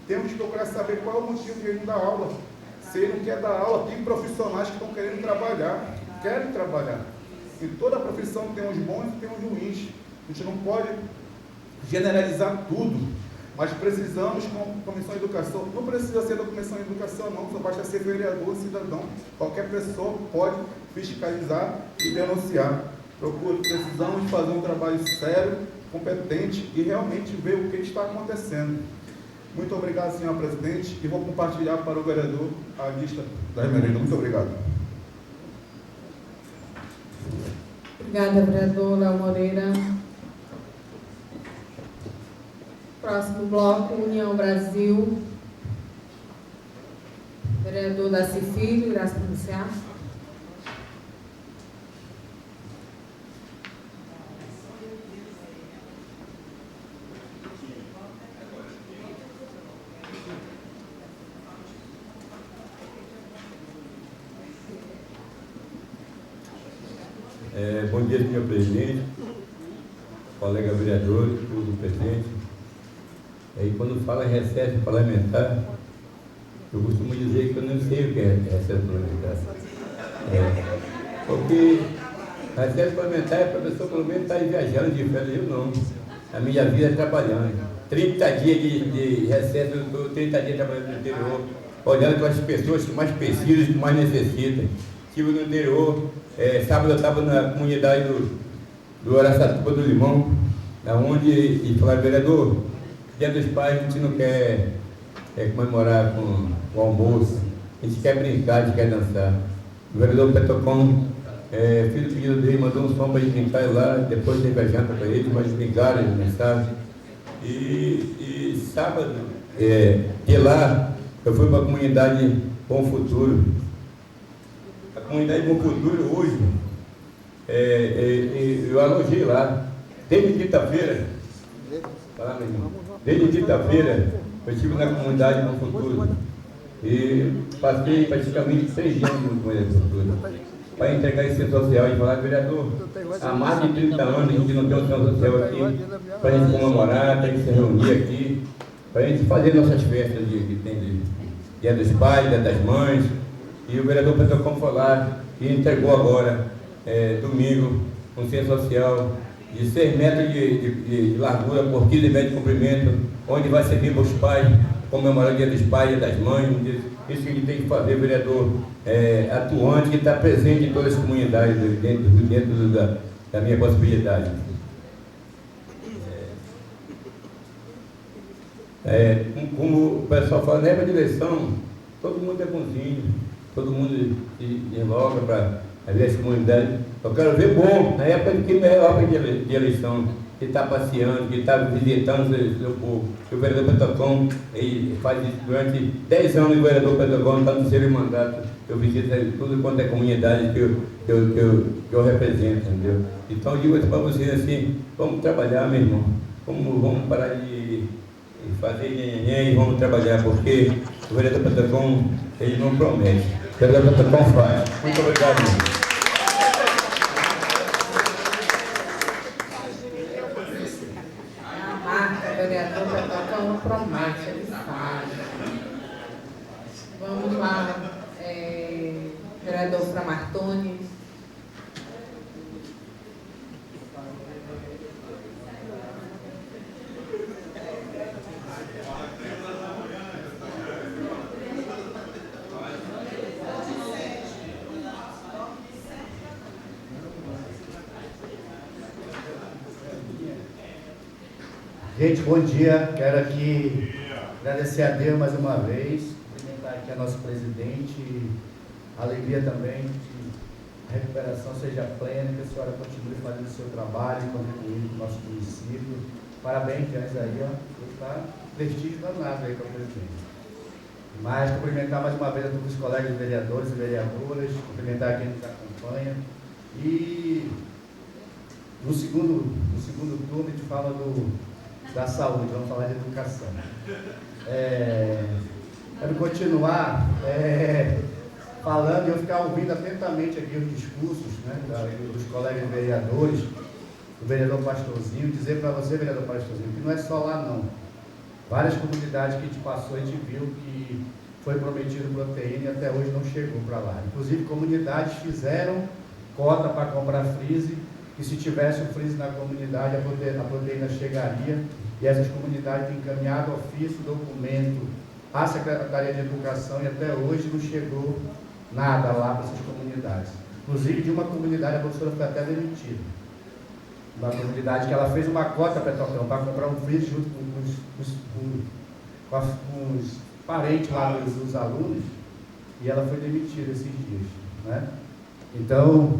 Temos que procurar saber qual é o motivo de ele não dar aula. Se ele não quer dar aula, tem profissionais que estão querendo trabalhar, querem trabalhar. Em toda profissão tem uns bons e tem uns ruins. A gente não pode generalizar tudo, mas precisamos, como Comissão de Educação, não precisa ser da Comissão de Educação, não, só basta ser vereador, cidadão. Qualquer pessoa pode fiscalizar e denunciar. Precisamos fazer um trabalho sério, competente e realmente ver o que está acontecendo. Muito obrigado, senhor presidente, e vou compartilhar para o vereador a lista da merenda. Muito obrigado. Obrigada, vereador Léo Moreira. Próximo bloco, União Brasil. Vereador Daci Filho, irá se pronunciar. Bom dia, senhor presidente, colega vereadores, todos presentes. E quando fala em recesso parlamentar, eu costumo dizer que eu não sei o que é recesso parlamentar. Porque recesso parlamentar é para a pessoa pelo menos estar viajando de férias, eu não. A minha vida é trabalhando. 30 dias de recesso, eu estou 30 dias trabalhando no interior, olhando para as pessoas que mais precisam, que mais necessitam. Estive no interior, sábado eu estava na comunidade do Araçatuba do Limão, onde, e falaram, vereador, Dia dos Pais a gente não quer comemorar com o almoço, a gente quer brincar, a gente quer dançar. O vereador Petocon, filho do pedido dele, mandou um som para eles brincar lá, depois teve a janta para eles, mas brincaram, eles dançaram. E sábado, de lá, eu fui para a comunidade Bom Futuro. A comunidade Bom Futuro hoje, eu alojei lá, desde quinta-feira, desde quinta-feira eu estive na comunidade Bom Futuro e passei praticamente 3 anos no comunidade Bom Futuro. para entregar esse centro social e falar, vereador, há mais de 30 anos a gente não tem um centro social aqui, para a gente comemorar, para a gente se reunir aqui, para a gente fazer nossas festas que tem de Dia dos Pais, Dia das Mães. E o vereador Pedro Como foi lá e entregou agora, domingo, um centro social de 6 metros de largura por 15 metros de comprimento, onde vai servir para os pais, comemorar o Dia dos Pais, Dia das Mães. Isso que a gente tem que fazer, vereador atuante, que está presente em todas as comunidades, dentro da minha possibilidade. Como o pessoal fala, na época de eleição, todo mundo é bonzinho, todo mundo dialoga para ver as comunidades. Eu quero ver bom, na época de eleição, que está passeando, que está visitando o seu povo. O vereador Petocão, ele faz isso durante 10 anos, o vereador Petocão está no terceiro mandato. Eu visito tudo quanto é comunidade que eu represento, entendeu? Então eu digo para vocês assim, vamos trabalhar, meu irmão. Vamos parar de fazer nhenhenhen e vamos trabalhar, porque o vereador Petocão, ele não promete. O vereador Petocão faz. Muito obrigado, irmão. Promete, ele faz. Vamos lá, vereador Framartoni. Gente, bom dia. Quero aqui agradecer a Deus mais uma vez, cumprimentar aqui a nossa presidente, a alegria também de a recuperação seja plena, que a senhora continue fazendo o seu trabalho, contribuindo com o nosso município. Parabéns, Jans, aí, ó, está prestígio danado aí para o presidente. Mas cumprimentar mais uma vez a todos os colegas vereadores e vereadoras, cumprimentar quem nos acompanha. E no segundo turno a gente fala da saúde, vamos falar de educação. Quero continuar falando e eu ficar ouvindo atentamente aqui os discursos, né, dos colegas vereadores, do vereador Pastorzinho, dizer para você, vereador Pastorzinho, que não é só lá não. Várias comunidades que a gente passou, a gente viu que foi prometido proteína e até hoje não chegou para lá. Inclusive comunidades fizeram cota para comprar freezer, que se tivesse o freezer na comunidade a proteína chegaria, e essas comunidades têm encaminhado ofício, documento à Secretaria de Educação e até hoje não chegou nada lá para essas comunidades. Inclusive de uma comunidade a professora foi até demitida. Uma comunidade que ela fez uma cota para comprar um freezer junto com os parentes lá dos alunos, e ela foi demitida esses dias, né? Então,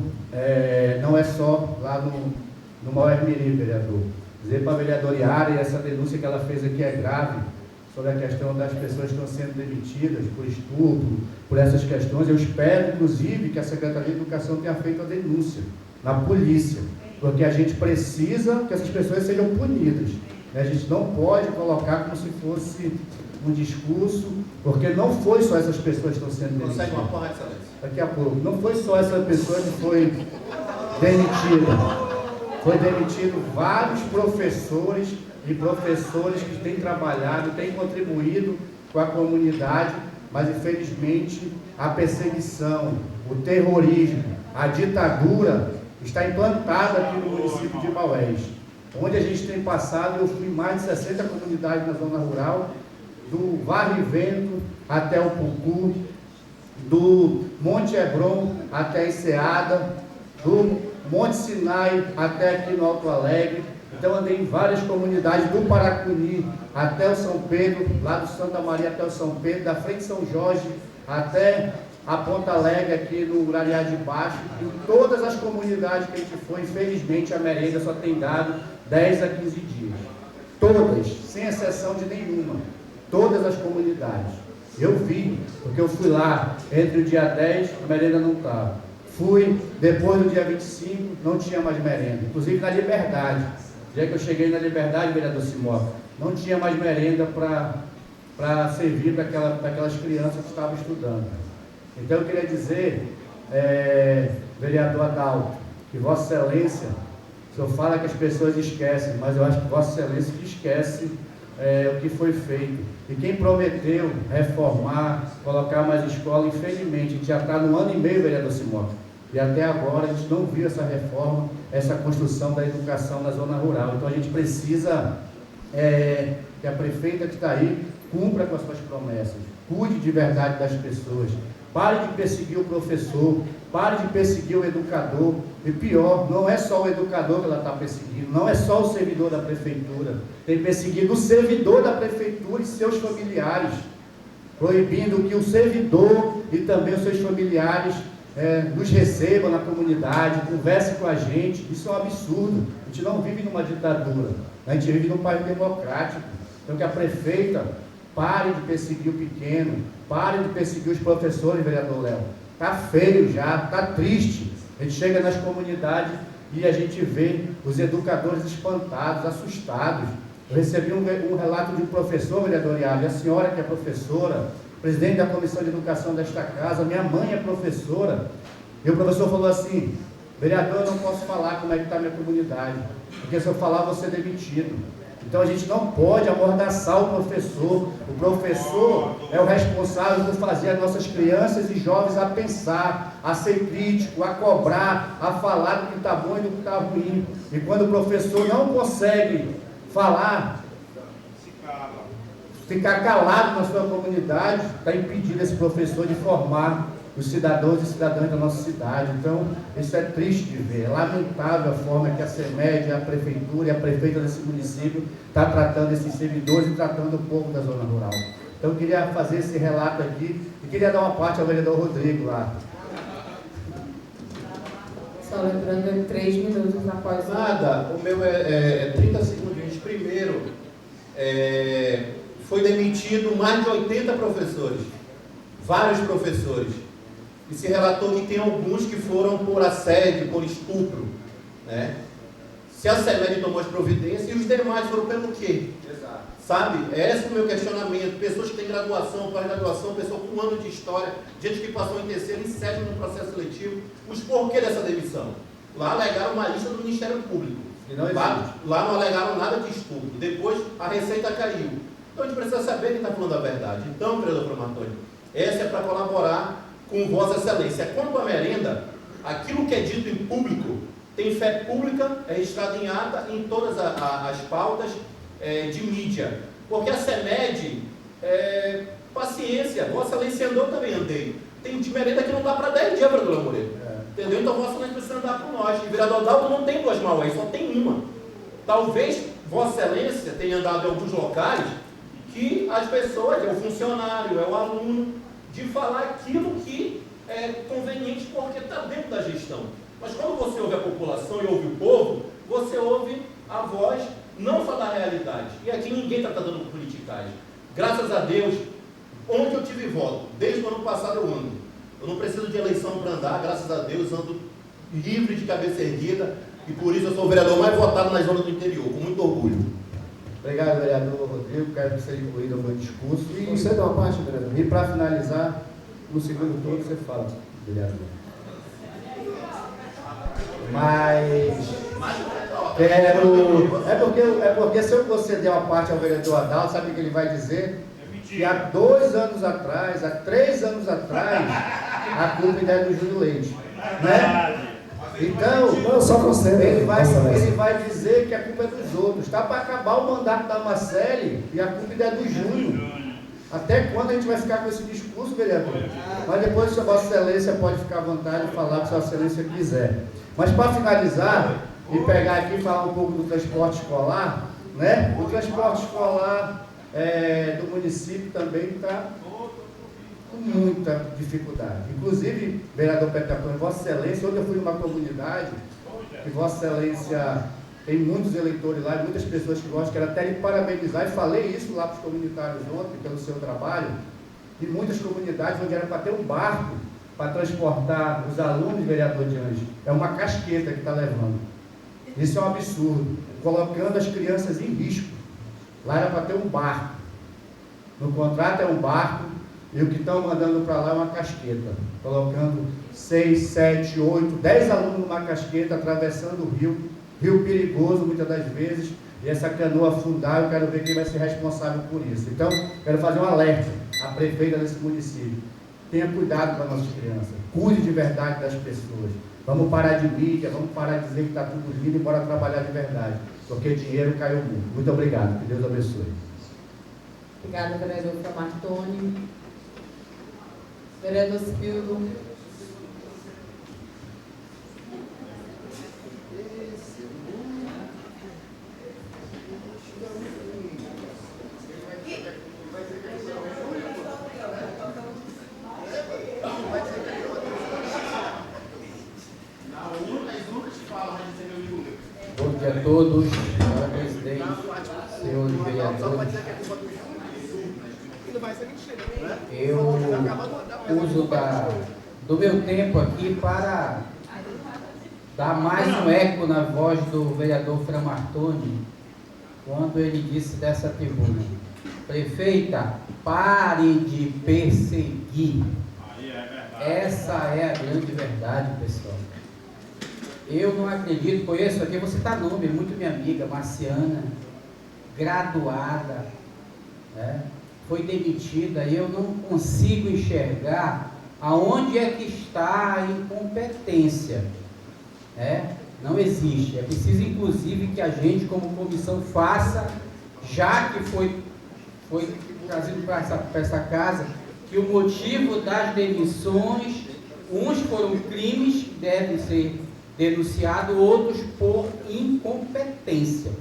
não é só lá no Mauer-Mirim, vereador. Dizer para a vereadora Yara, e essa denúncia que ela fez aqui é grave, sobre a questão das pessoas que estão sendo demitidas por estupro, por essas questões. Eu espero, inclusive, que a Secretaria de Educação tenha feito a denúncia na polícia, porque a gente precisa que essas pessoas sejam punidas. A gente não pode colocar como se fosse um discurso, porque não foi só essas pessoas que estão sendo demitidas. Consegue uma porra de excelência. Daqui a pouco. Não foi só essa pessoa que foi demitida. Foi demitido vários professores e professores que têm trabalhado, têm contribuído com a comunidade, mas infelizmente a perseguição, o terrorismo, a ditadura está implantada aqui no município de Maués. Onde a gente tem passado, eu fui em mais de 60 comunidades na zona rural, do Varre Vento até o Pucu, do Monte Hebron até a Enseada, do Monte Sinai até aqui no Alto Alegre. Então andei em várias comunidades, do Paracuni até o São Pedro, lá do Santa Maria até o São Pedro, da Frente São Jorge até a Ponta Alegre aqui no Urariá de Baixo. Em todas as comunidades que a gente foi, infelizmente a merenda só tem dado 10 a 15 dias. Todas, sem exceção de nenhuma. Todas as comunidades. Eu vi, porque eu fui lá entre o dia 10, a merenda não estava. Fui, depois do dia 25, não tinha mais merenda. Inclusive na Liberdade. No dia que eu cheguei na Liberdade, vereador Simó, não tinha mais merenda para servir para aquelas crianças que estavam estudando. Então eu queria dizer vereador Adalto, que Vossa Excelência, o senhor fala que as pessoas esquecem, mas eu acho que Vossa Excelência esquece o que foi feito. E quem prometeu reformar, colocar mais escola, infelizmente, a gente já está no ano e meio, vereador Simões, e até agora a gente não viu essa reforma, essa construção da educação na zona rural. Então a gente precisa que a prefeita que está aí cumpra com as suas promessas, cuide de verdade das pessoas, pare de perseguir o professor, pare de perseguir o educador, e pior, não é só o educador que ela está perseguindo, não é só o servidor da prefeitura, tem perseguido o servidor da prefeitura e seus familiares, proibindo que o servidor e também os seus familiares nos recebam na comunidade, conversem com a gente. Isso é um absurdo. A gente não vive numa ditadura, a gente vive num país democrático. Então que a prefeita pare de perseguir o pequeno, pare de perseguir os professores, vereador Léo. Está feio já, está triste. A gente chega nas comunidades e a gente vê os educadores espantados, assustados. Eu recebi um relato de um professor, vereador Iago, a senhora que é professora, presidente da Comissão de Educação desta casa, minha mãe é professora, e o professor falou assim: vereador, eu não posso falar como é que está a minha comunidade, porque se eu falar, vou ser demitido. Então a gente não pode amordaçar o professor. O professor é o responsável por fazer as nossas crianças e jovens a pensar, a ser crítico, a cobrar, a falar do que está bom e do que está ruim. E quando o professor não consegue falar, ficar calado na sua comunidade, está impedindo esse professor de formar os cidadãos e cidadãs da nossa cidade. Então, isso é triste de ver, é lamentável a forma que a CEMED, a prefeitura e a prefeita desse município está tratando esses servidores e tratando o povo da zona rural. Então, eu queria fazer esse relato aqui e queria dar uma parte ao vereador Rodrigo lá. Só lembrando, 3 minutos após o... Nada, o meu é 30 segundinhos. Primeiro, foi demitido mais de 80 professores, vários professores, e se relatou que tem alguns que foram por assédio, por estupro, né? Se a CEMED tomou as providências, e os demais foram pelo quê? Exato. Sabe? Esse é o meu questionamento. Pessoas que têm graduação, pós-graduação, pessoa com 1 ano de história, gente que passou em terceiro e sétimo no processo seletivo, os porquê dessa demissão? Lá alegaram uma lista do Ministério Público. Lá não alegaram nada de estupro. Depois a receita caiu. Então a gente precisa saber quem está falando a verdade. Então, vereador Antônio, essa é para colaborar com Vossa Excelência. Quanto à merenda, aquilo que é dito em público tem fé pública, é registrado em ata em todas as pautas de mídia. Porque a CEMED, paciência, Vossa Excelência andou, também andei. Tem de merenda que não dá para 10 dias, vereador Moreira. Entendeu? Então Vossa Excelência precisa andar com nós. E vereador Dalton não tem 2 Maués, só tem uma. Talvez Vossa Excelência tenha andado em alguns locais que as pessoas, é o funcionário, é o aluno, de falar aquilo que é conveniente porque está dentro da gestão. Mas quando você ouve a população e ouve o povo, você ouve a voz não só da realidade. E aqui ninguém está dando politicagem. Graças a Deus, onde eu tive voto, desde o ano passado eu ando. Eu não preciso de eleição para andar, graças a Deus, ando livre de cabeça erguida, e por isso eu sou o vereador mais votado nas zonas do interior, com muito orgulho. Obrigado, vereador Rodrigo, quero que seja incluído no meu discurso. E você dá uma parte, vereador? E para finalizar, no segundo turno você fala, vereador. Mas é porque se eu conceder uma parte ao vereador Adalto, sabe o que ele vai dizer? Que há 2 anos atrás, há 3 anos atrás, a culpa ainda é do Júlio Leite, né? Então, ele vai dizer que a culpa é dos outros. Está para acabar o mandato da Marcele e a culpa é do Júlio. Até quando a gente vai ficar com esse discurso, vereador? Mas depois, se a Vossa Excelência pode ficar à vontade e falar o que a Vossa Excelência quiser. Mas para finalizar, e pegar aqui e falar um pouco do transporte escolar, né? O transporte escolar do município também está com muita dificuldade. Inclusive, vereador Petacone, Vossa Excelência, ontem eu fui numa comunidade que Vossa Excelência tem muitos eleitores lá, muitas pessoas que gostam, quero até lhe parabenizar, e falei isso lá para os comunitários ontem, pelo seu trabalho, e muitas comunidades onde era para ter um barco para transportar os alunos, vereador de Anjo, é uma casqueta que está levando. Isso é um absurdo, colocando as crianças em risco. Lá era para ter um barco. No contrato é um barco, e o que estão mandando para lá é uma casqueta, colocando 6, 7, 8, 10 alunos numa casqueta atravessando o rio perigoso muitas das vezes, e essa canoa afundar, eu quero ver quem vai ser responsável por isso. Então, quero fazer um alerta à prefeita desse município. Tenha cuidado com as nossas crianças, cuide de verdade das pessoas. Vamos parar de mídia, vamos parar de dizer que está tudo lindo e bora trabalhar de verdade, porque dinheiro caiu muito. Muito obrigado, que Deus abençoe. Obrigada, vereador Framartoni. Vereador Civildo. Bom dia a todos, senhora presidente, senhores vereadores. Eu uso do meu tempo aqui para dar mais um eco na voz do vereador Framartoni, quando ele disse dessa tribuna: prefeita, pare de perseguir. Essa é a grande verdade, pessoal. Eu não acredito, conheço aqui, vou citar nome, muito minha amiga, Marciana, graduada, né? Foi demitida, e eu não consigo enxergar aonde é que está a incompetência, né? Não existe. É preciso, inclusive, que a gente, como comissão, faça, já que foi trazido para essa casa, que o motivo das demissões, uns foram crimes que devem ser denunciados, outros por incompetência.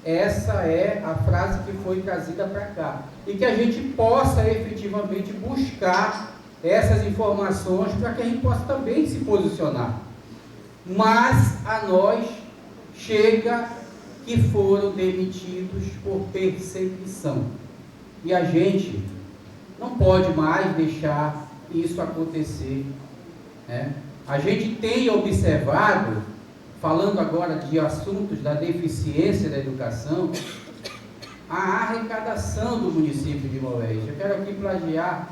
Essa é a frase que foi trazida para cá. E que a gente possa efetivamente buscar essas informações para que a gente possa também se posicionar. Mas a nós chega que foram demitidos por perseguição. E a gente não pode mais deixar isso acontecer, né? A gente tem observado, falando agora de assuntos da deficiência da educação, a arrecadação do município de Maués. Eu quero aqui plagiar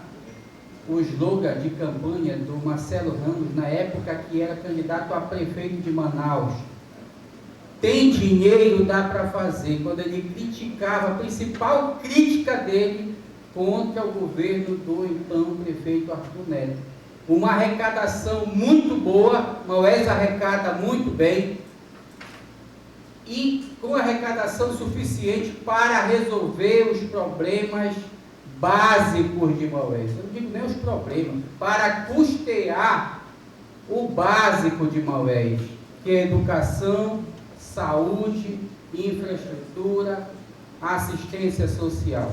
o slogan de campanha do Marcelo Ramos, na época que era candidato a prefeito de Manaus. Tem dinheiro, dá para fazer. Quando ele criticava, a principal crítica dele contra o governo do então prefeito Arthur Neto. Uma arrecadação muito boa, Maués arrecada muito bem, e com arrecadação suficiente para resolver os problemas básicos de Maués. Eu não digo nem os problemas, para custear o básico de Maués, que é educação, saúde, infraestrutura, assistência social,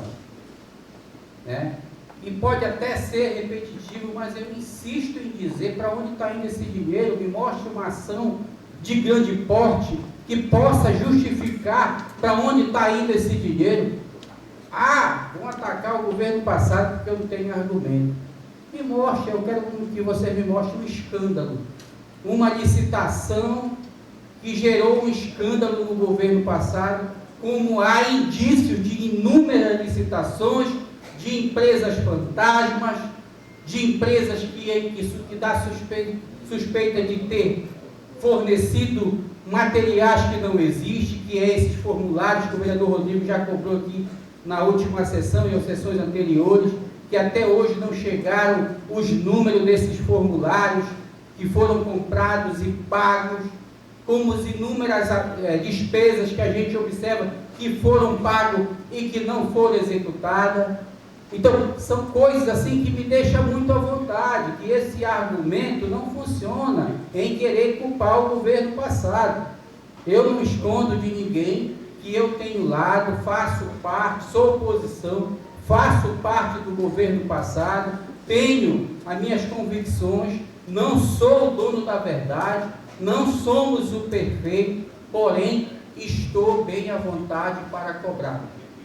né? E pode até ser repetitivo, mas eu insisto em dizer para onde está indo esse dinheiro. Me mostre uma ação de grande porte que possa justificar para onde está indo esse dinheiro. Ah, vão atacar o governo passado porque eu não tenho argumento. Me mostre, eu quero que você me mostre um escândalo. Uma licitação que gerou um escândalo no governo passado, como há indícios de inúmeras licitações, de empresas fantasmas, de empresas que dá suspeita de ter fornecido materiais que não existem, que é esses formulários que o vereador Rodrigo já cobrou aqui na última sessão e em sessões anteriores, que até hoje não chegaram os números desses formulários que foram comprados e pagos, como as inúmeras despesas que a gente observa que foram pagas e que não foram executadas. Então, são coisas assim que me deixam muito à vontade, que esse argumento não funciona em querer culpar o governo passado. Eu não escondo de ninguém que eu tenho lado, faço parte, sou oposição, faço parte do governo passado, tenho as minhas convicções, não sou o dono da verdade, não somos o perfeito, porém, estou bem à vontade para cobrar.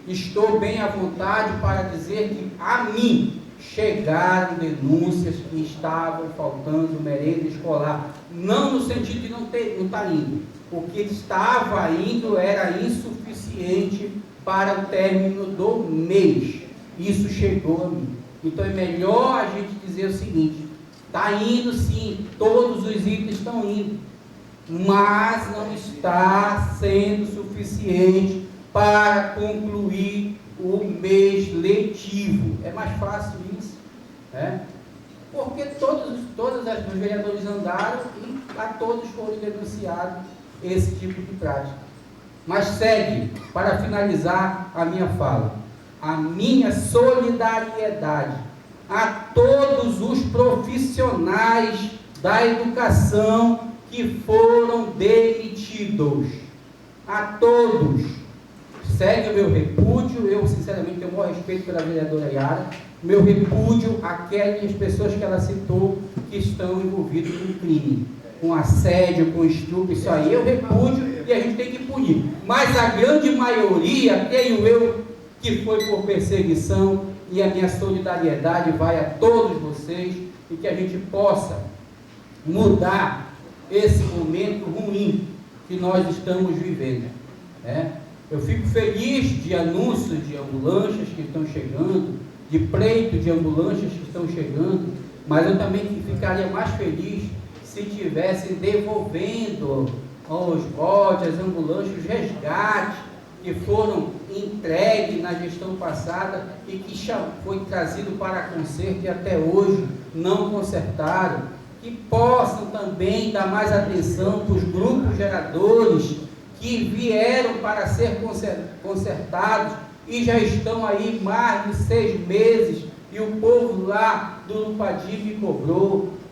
Estou bem à vontade para dizer que a mim chegaram denúncias que estavam faltando merenda escolar. Não no sentido de não estar indo. O que estava indo era insuficiente para o término do mês. Isso chegou a mim. Então é melhor a gente dizer o seguinte: Está indo sim, todos os itens estão indo, mas não está sendo suficiente para concluir o mês letivo. É mais fácil isso, né? Porque todos os vereadores andaram e a todos foram denunciados esse tipo de prática. Mas segue, para finalizar a minha fala, a minha solidariedade a todos os profissionais da educação que foram demitidos. A todos. Segue o meu repúdio. Eu, sinceramente, tenho o maior respeito pela vereadora Yara. Meu repúdio àquelas pessoas que ela citou que estão envolvidas com crime, com assédio, com estupro. Isso aí eu repúdio e a gente tem que punir. Mas a grande maioria, creio eu, que foi por perseguição, e a minha solidariedade vai a todos vocês e que a gente possa mudar esse momento ruim que nós estamos vivendo, né? Eu fico feliz de anúncios de ambulâncias que estão chegando, de pleito de ambulâncias que estão chegando, mas eu também ficaria mais feliz se tivessem devolvendo aos botes, as ambulâncias, os resgates que foram entregues na gestão passada e que foi trazido para conserto e até hoje não consertaram, que possam também dar mais atenção para os grupos geradores que vieram para ser consertados e já estão aí mais de 6 meses e o povo lá do Lupadim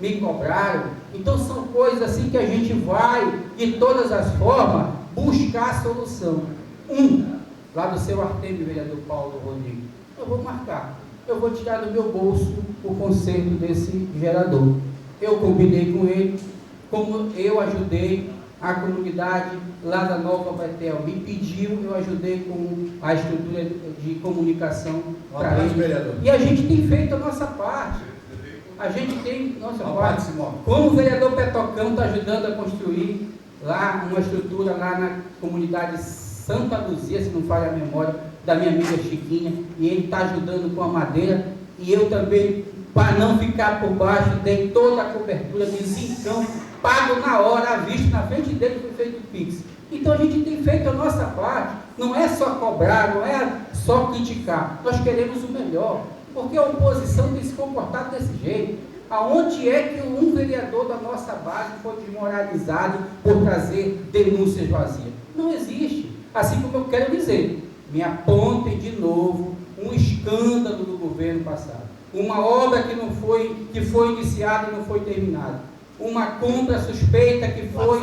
me cobraram. Então são coisas assim que a gente vai, de todas as formas, buscar solução. Lá do seu Artemio, vereador Paulo Rodrigues, eu vou marcar, eu vou tirar do meu bolso o conserto desse gerador. Eu combinei com ele, como eu ajudei a comunidade lá da Nova Betel, me pediu, eu ajudei com a estrutura de comunicação para ele. E a gente tem feito a nossa parte. A gente tem nossa parte. Como o vereador Petocão está ajudando a construir lá uma estrutura lá na comunidade Santa Luzia, se não falha a memória, da minha amiga Chiquinha, e ele está ajudando com a madeira, e eu também, para não ficar por baixo, dei toda a cobertura de zincão, pago na hora, à vista, na frente dele foi feito o Pix. Então a gente tem feito a nossa parte, não é só cobrar, não é só criticar, nós queremos o melhor, porque a oposição tem se comportado desse jeito. Aonde é que um vereador da nossa base foi desmoralizado por trazer denúncias vazias? Não existe. Assim como eu quero dizer, me apontem de novo um escândalo do governo passado, uma obra que foi iniciada e não foi terminada, uma compra suspeita que foi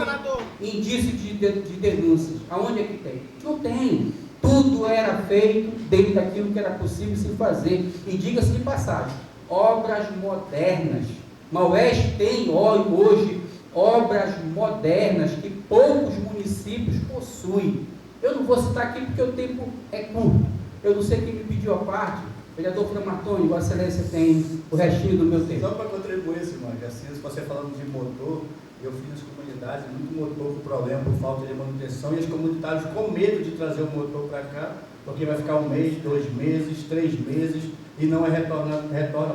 indício de denúncias. Aonde é que tem? Não tem. Tudo era feito dentro daquilo que era possível se fazer. E diga-se de passagem, obras modernas. Maués tem hoje obras modernas que poucos municípios possuem. Eu não vou citar aqui porque o tempo é curto. Eu não sei quem me pediu a parte. Vereador Framartoni, Vossa Excelência tem o restinho do meu tempo. Só para contribuir, senhor, assim, você falando de motor, eu fiz nas comunidades, muito motor com problema por falta de manutenção, e as comunidades com medo de trazer o motor para cá, porque vai ficar 1 mês, 2 meses, 3 meses, e não retorna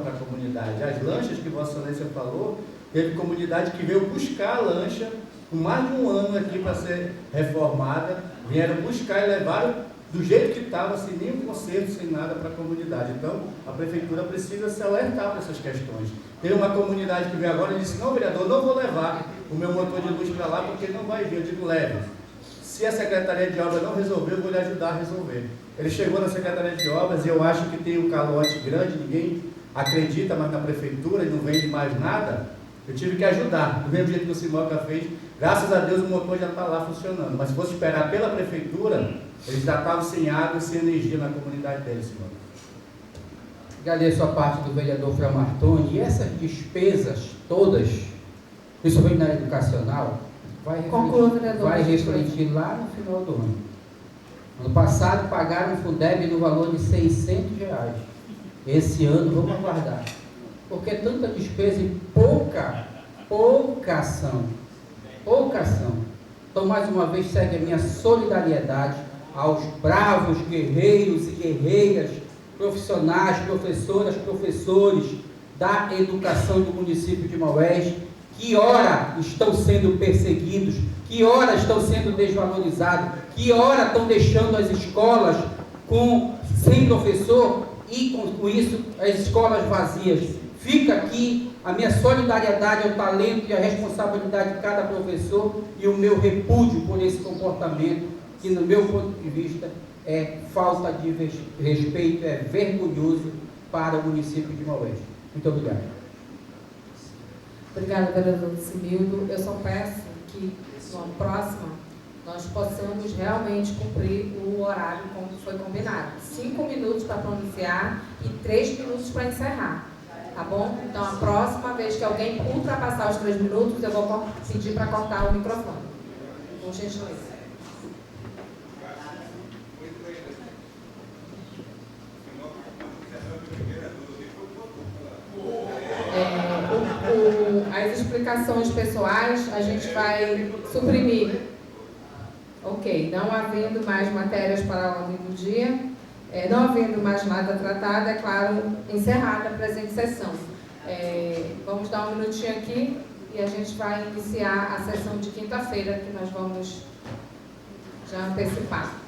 para a comunidade. As lanchas que Vossa Excelência falou, teve comunidade que veio buscar a lancha, com mais de 1 ano aqui para ser reformada, vieram buscar e levaram do jeito que estava, sem nenhum conserto, sem nada para a comunidade. Então, a prefeitura precisa se alertar para essas questões. Tem uma comunidade que veio agora e disse, não, vereador, não vou levar o meu motor de luz para lá, porque não vai vir. Eu digo, leve. Se a Secretaria de Obras não resolver, eu vou lhe ajudar a resolver. Ele chegou na Secretaria de Obras e eu acho que tem um calote grande, ninguém acredita mais na prefeitura e não vende mais nada. Eu tive que ajudar, do mesmo jeito que o Simoca fez. Graças a Deus o motor já está lá funcionando. Mas se fosse esperar pela prefeitura, eles já estavam sem água e sem energia na comunidade deles, Simoca. Agradeço a parte do vereador Framartoni. E essas despesas todas, principalmente na educacional, vai refletir lá no final do ano. Ano passado pagaram o Fundeb no valor de R$600. Esse ano vamos aguardar. Porque é tanta despesa e pouca ação. Pouca ação. Então, mais uma vez, segue a minha solidariedade aos bravos guerreiros e guerreiras, profissionais, professoras, professores, da educação do município de Maués, que ora estão sendo perseguidos, que ora estão sendo desvalorizados, que ora estão deixando as escolas sem professor e com isso as escolas vazias. Fica aqui a minha solidariedade ao talento e à responsabilidade de cada professor e o meu repúdio por esse comportamento que, no meu ponto de vista, é falta de respeito, é vergonhoso para o município de Maués. Muito obrigado. Obrigada, vereador Simildo. Eu só peço que, na próxima, nós possamos realmente cumprir o horário como foi combinado. 5 minutos para pronunciar e 3 minutos para encerrar. Tá bom? Então, a próxima vez que alguém ultrapassar os 3 minutos, eu vou pedir para cortar o microfone. Com gentileza. As explicações pessoais a gente vai suprimir. Ok, não havendo mais matérias para a ordem do dia, não havendo mais nada tratado, é claro, encerrada a presente sessão. Vamos dar um minutinho aqui e a gente vai iniciar a sessão de quinta-feira, que nós vamos já antecipar.